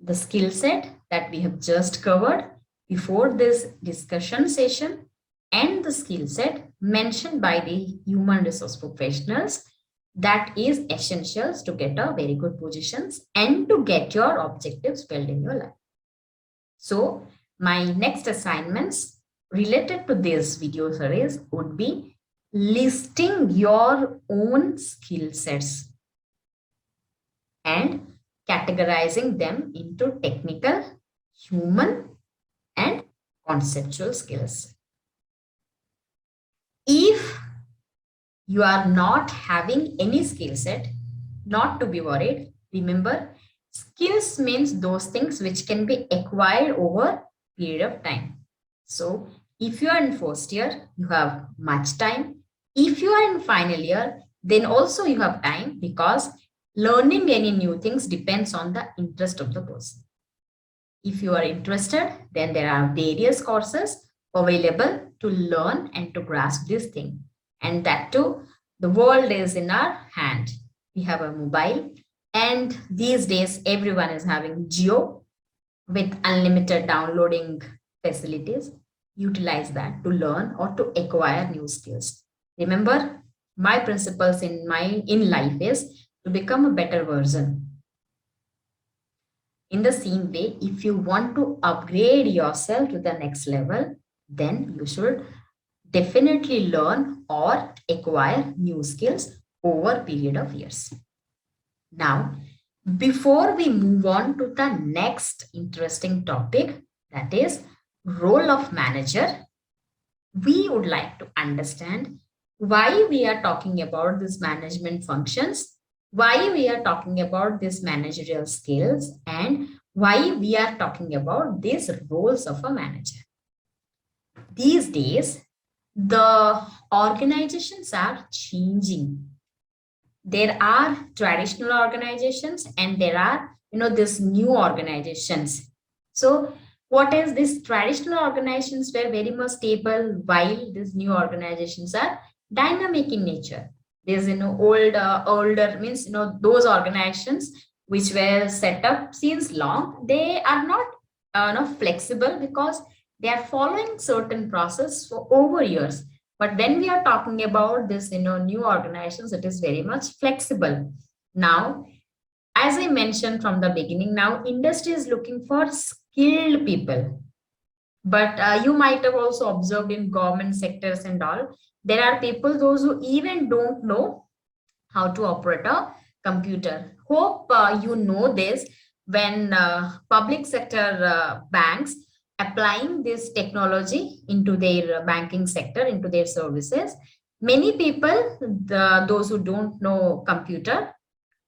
The skill set that we have just covered before this discussion session, and the skill set mentioned by the human resource professionals, that is essentials to get a very good positions and to get your objectives filled in your life. So my next assignments related to this video series would be listing your own skill sets and categorizing them into technical, human, and conceptual skills. If you are not having any skill set, not to be worried. Remember, skills means those things which can be acquired over period of time. So if you are in first year, you have much time. If you are in final year, then also you have time, because learning any new things depends on the interest of the person. If you are interested, then there are various courses available to learn and to grasp this thing. And that too, the world is in our hand. We have a mobile, and these days everyone is having Geo with unlimited downloading facilities. Utilize that to learn or to acquire new skills. Remember, my principles in life is to become a better version. In the same way, if you want to upgrade yourself to the next level, then you should definitely learn or acquire new skills over a period of years. Now, before we move on to the next interesting topic, that is role of manager, we would like to understand why we are talking about these management functions, why we are talking about these managerial skills, and why we are talking about these roles of a manager. These days, the organizations are changing. There are traditional organizations and there are, these new organizations. So what is this? Traditional organizations were very much stable, while these new organizations are dynamic in nature. There's, older means, those organizations which were set up since long, they are not, flexible because they are following certain process for over years. But when we are talking about this, new organizations, it is very much flexible. Now, as I mentioned from the beginning, now industry is looking for skilled people. But you might have also observed in government sectors and all, there are people, those who even don't know how to operate a computer. Hope you know this. When public sector banks applying this technology into their banking sector, into their services, many people, those who don't know computer,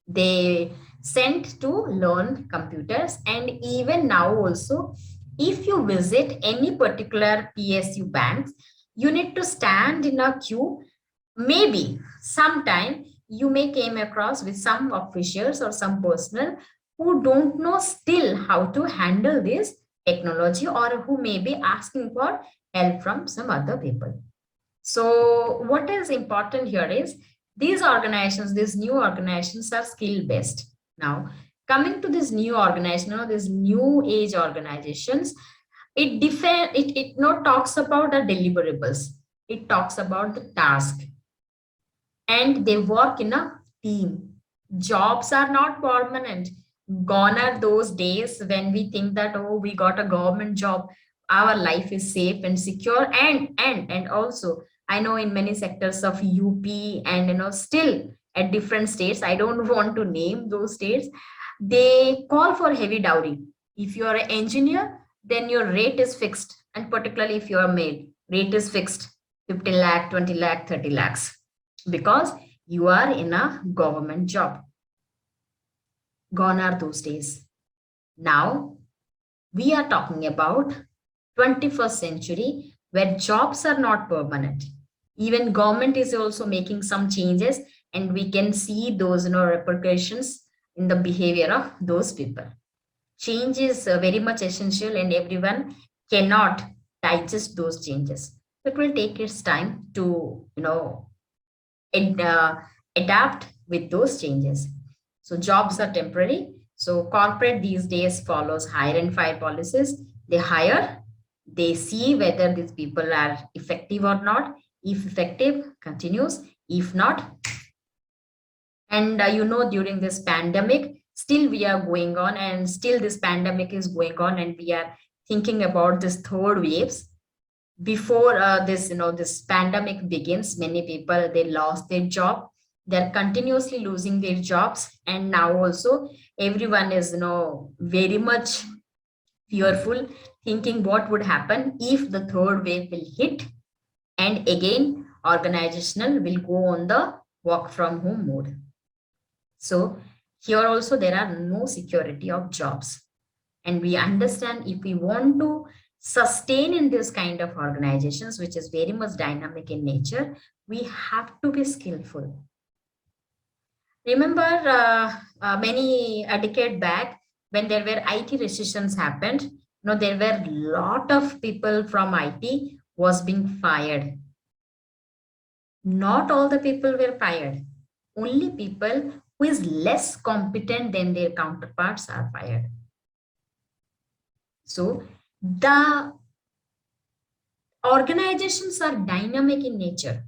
they sent to learn computers. And even now also, if you visit any particular PSU banks, you need to stand in a queue. Maybe sometime you may came across with some officials or some personnel who don't know still how to handle this technology, or who may be asking for help from some other people. So what is important here is, these organizations, these new organizations are skill based. Now, coming to this new organization, these new age organizations, it not talks about the deliverables. It talks about the task, and they work in a team. Jobs are not permanent. Gone are those days when we think that, oh, we got a government job, our life is safe and secure. And also, I know in many sectors of UP, and still at different states, I don't want to name those states, they call for heavy dowry. If you are an engineer, then your rate is fixed, and particularly if you are male, rate is fixed, 50 lakh, 20 lakh, 30 lakhs, because you are in a government job. Gone are those days. Now we are talking about 21st century, where jobs are not permanent. Even government is also making some changes, and we can see those, repercussions in the behavior of those people. Change is very much essential, and everyone cannot digest those changes. It will take its time to, and adapt with those changes. So jobs are temporary. So corporate these days follows hire and fire policies. They hire, they see whether these people are effective or not. If effective, continues. If not, and during this pandemic, still we are going on, and still this pandemic is going on, and we are thinking about this third waves. Before this pandemic begins, many people, they lost their job. They're continuously losing their jobs, and now also everyone is very much fearful, thinking what would happen if the third wave will hit, and again organizational will go on the work from home mode. So here also there are no security of jobs, and we understand, if we want to sustain in this kind of organizations, which is very much dynamic in nature, we have to be skillful. Remember, many a decade back, when there were IT recessions happened, there were a lot of people from IT was being fired. Not all the people were fired. Only people who is less competent than their counterparts are fired. So the organizations are dynamic in nature.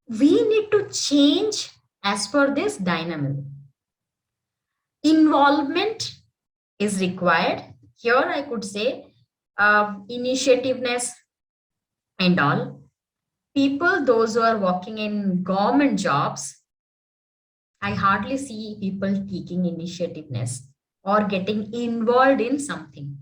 We need to change as per this dynamic. Involvement is required. Here I could say initiativeness and all. People, those who are working in government jobs, I hardly see people taking initiativeness or getting involved in something.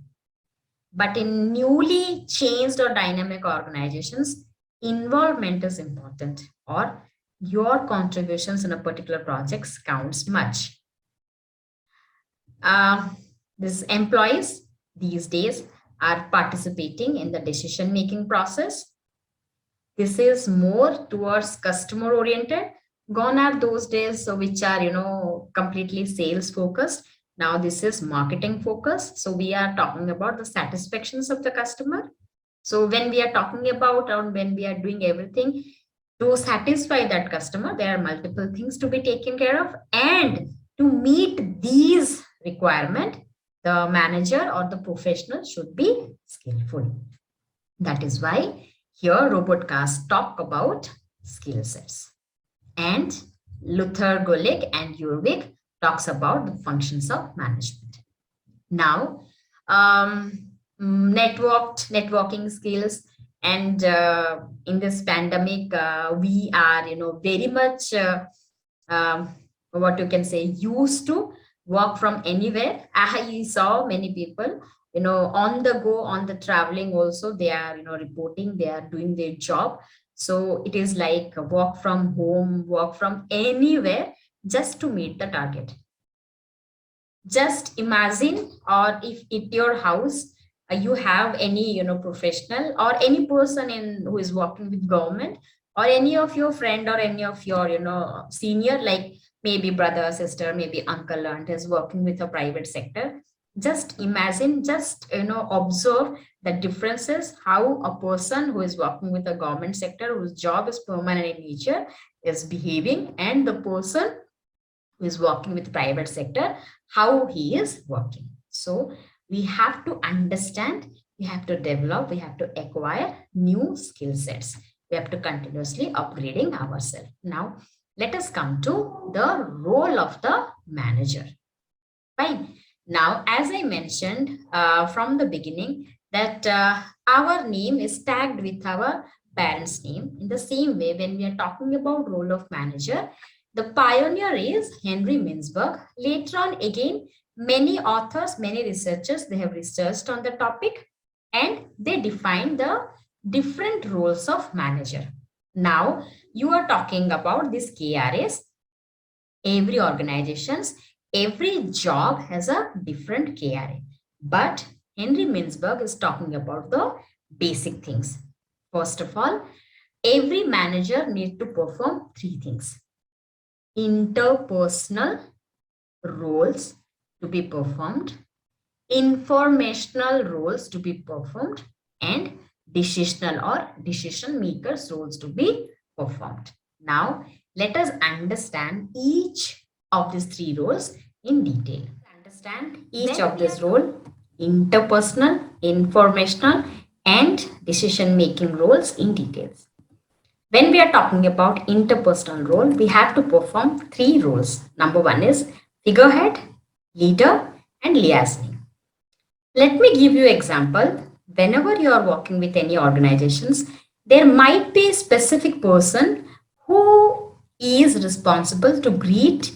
But in newly changed or dynamic organizations, involvement is important, or your contributions in a particular project counts much. These employees these days are participating in the decision making process. This is more towards customer oriented. Gone are those days which are completely sales focused. Now this is marketing focused. So we are talking about the satisfactions of the customer. So when we are talking about, or when we are doing everything To satisfy that customer, there are multiple things to be taken care of, and to meet these requirement, the manager or the professional should be skillful. That is why here robotcast talk about skill sets, and Luther Gulick and Urwick talks about the functions of management. Now, networking skills, and in this pandemic, we are, very much what you can say used to work from anywhere. I saw many people, on the go, on the traveling also, they are, reporting, they are doing their job. So it is like a work from home, work from anywhere, just to meet the target. Just imagine, or if at your house you have any, professional or any person in who is working with government, or any of your friend or any of your, senior, like maybe brother, sister, maybe uncle, aunt is working with a private sector. Just imagine, just, observe the differences, how a person who is working with a government sector, whose job is permanent in nature, is behaving, and the person who is working with private sector, how he is working. So we have to understand, we have to develop, we have to acquire new skill sets. We have to continuously upgrading ourselves. Now let us come to the role of the manager. Fine. Now, as I mentioned from the beginning, that our name is tagged with our parents' name. In the same way, when we are talking about role of manager, the pioneer is Henry Mintzberg. Later on, again, many authors, many researchers, they have researched on the topic, and they define the different roles of manager. Now, you are talking about this KRAs. Every organizations, every job has a different KRA. But Henry Mintzberg is talking about the basic things. First of all, every manager needs to perform three things: interpersonal roles to be performed, informational roles to be performed, and decisional or decision makers roles to be performed. Now, let us understand each of these three roles in detail. Understand each of this role: interpersonal, informational, and decision making roles in details. When we are talking about interpersonal role, we have to perform three roles. Number one is figurehead, leader, and liaison. Let me give you example. Whenever you are working with any organizations, there might be a specific person who is responsible to greet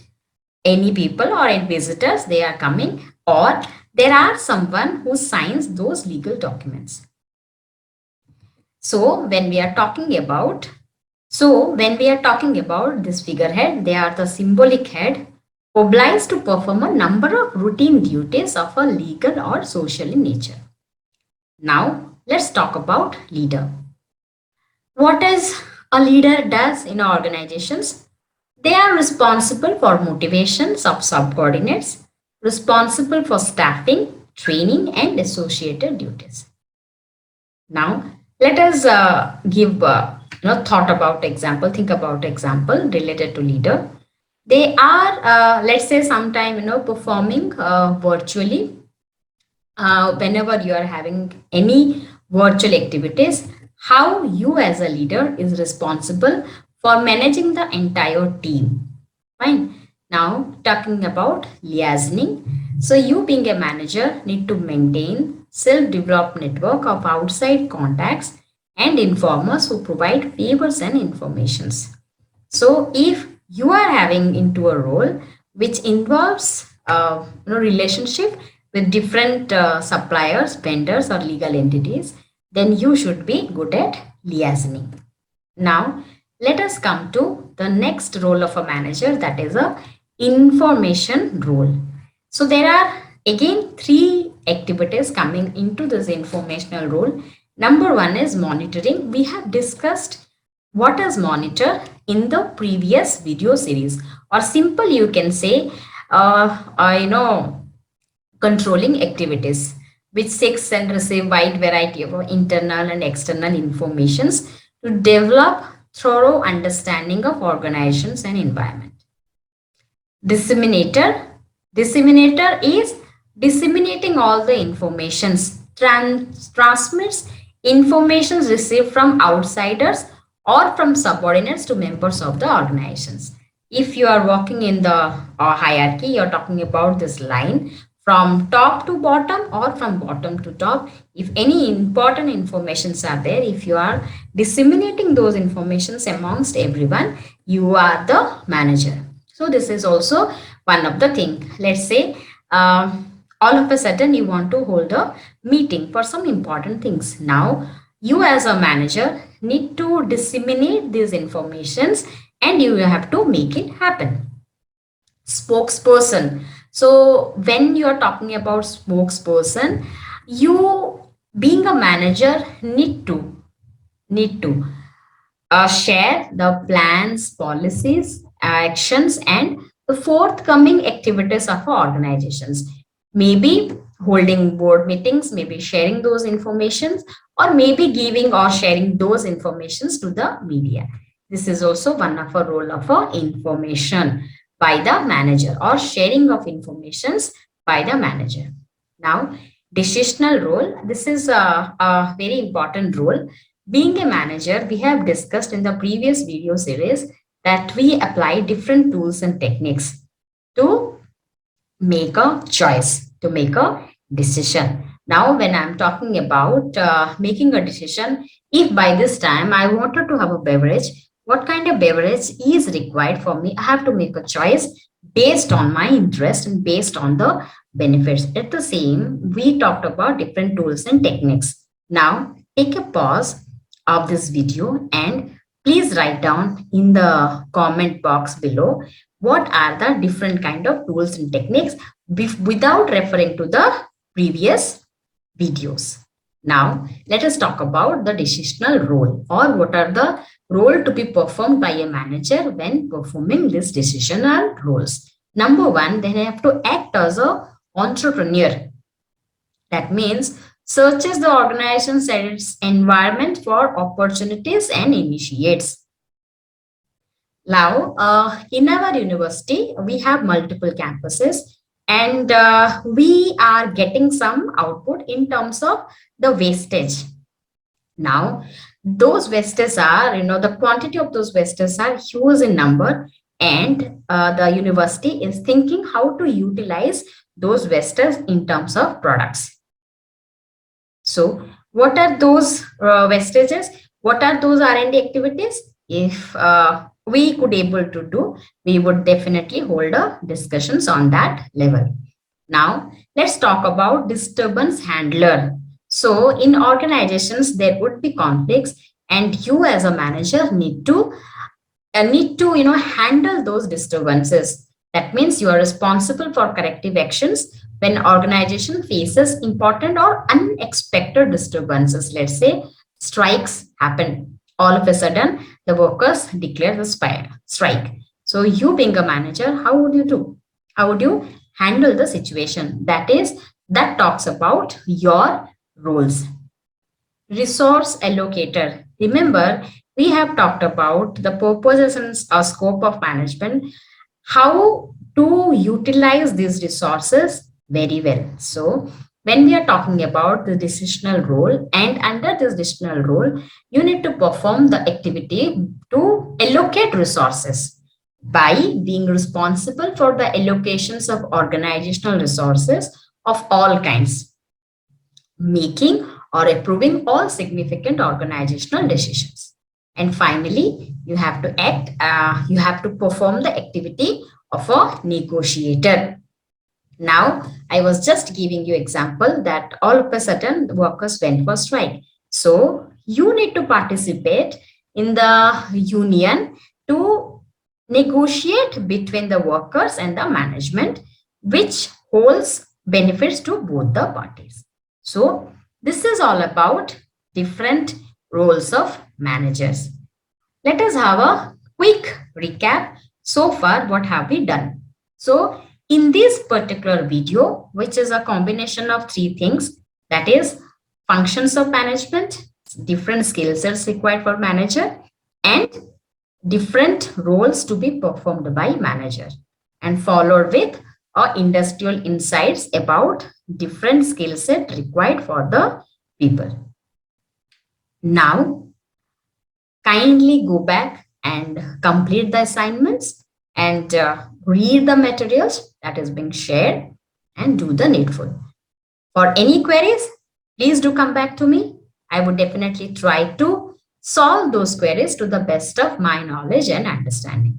any people or any visitors they are coming, or there are someone who signs those legal documents. So when we are talking about this figurehead, they are the symbolic head obliged to perform a number of routine duties of a legal or social in nature. Now, let's talk about leader. What is a leader does in organizations? They are responsible for motivations of subordinates, responsible for staffing, training, and associated duties. Now, let us give think about example related to leader. They are, let's say, sometime performing virtually. Whenever you are having any virtual activities, how you as a leader is responsible for managing the entire team. Fine. Now talking about liaisoning. So you being a manager need to maintain self-developed network of outside contacts and informers who provide favors and informations. So if you are having into a role which involves relationship with different suppliers, vendors, or legal entities, then you should be good at liaisoning. Now, let us come to the next role of a manager, that is a information role. So there are again three activities coming into this informational role. Number one is monitoring. We have discussed what is monitor in the previous video series, or simple you can say, controlling activities which seeks and receive wide variety of internal and external informations to develop thorough understanding of organizations and environment. Disseminator. Disseminator is disseminating all the informations, transmits informations received from outsiders or from subordinates to members of the organizations. If you are working in the hierarchy, you're talking about this line from top to bottom or from bottom to top. If any important informations are there, if you are disseminating those informations amongst everyone, you are the manager. So this is also one of the thing. Let's say all of a sudden you want to hold a meeting for some important things. Now you as a manager need to disseminate these informations and you have to make it happen. Spokesperson. So when you are talking about spokesperson, you being a manager need to share the plans, policies, actions, and the forthcoming activities of our organizations. Maybe holding board meetings, maybe sharing those informations, or maybe giving or sharing those informations to the media. This is also one of a role of a information by the manager or sharing of informations by the manager. Now, decisional role. This is a very important role. Being a manager, we have discussed in the previous video series that we apply different tools and techniques to make a choice, to make a decision. Now, when I'm talking about making a decision, if by this time I wanted to have a beverage, what kind of beverage is required for me? I have to make a choice based on my interest and based on the benefits. At the same, we talked about different tools and techniques. Now, take a pause of this video and please write down in the comment box below what are the different kind of tools and techniques without referring to the previous videos. Now, let us talk about the decisional role or what are the role to be performed by a manager when performing these decisional roles. Number one, they have to act as a entrepreneur. That means searches the organization's and its environment for opportunities and initiates. Now, in our university, we have multiple campuses and we are getting some output in terms of the wastage. Now, those wastes are, the quantity of those wastes are huge in number, and the university is thinking how to utilize those wastes in terms of products. So, what are those wastages? What are those R&D activities? If we could able to do, we would definitely hold a discussions on that level. Now, let's talk about disturbance handler. So in organizations, there would be conflicts and you as a manager need to handle those disturbances. That means you are responsible for corrective actions when organization faces important or unexpected disturbances. Let's say strikes happen. All of a sudden, the workers declare the strike. So you being a manager, how would you do? How would you handle the situation? That talks about your roles. Resource allocator. Remember, we have talked about the purposes and scope of management, how to utilize these resources very well. So, when we are talking about the decisional role, and under this decisional role, you need to perform the activity to allocate resources by being responsible for the allocations of organizational resources of all kinds, making or approving all significant organizational decisions. And finally, you have to you have to perform the activity of a negotiator. Now, I was just giving you example that all of a sudden the workers went for strike. So you need to participate in the union to negotiate between the workers and the management, which holds benefits to both the parties. So this is all about different roles of managers. Let us have a quick recap. So far, what have we done? So in this particular video, which is a combination of three things, that is functions of management, different skill sets required for manager, and different roles to be performed by manager, and followed with industrial insights about different skill set required for the people. Now, kindly go back and complete the assignments and read the materials that is being shared and do the needful. For any queries, please do come back to me. I would definitely try to solve those queries to the best of my knowledge and understanding.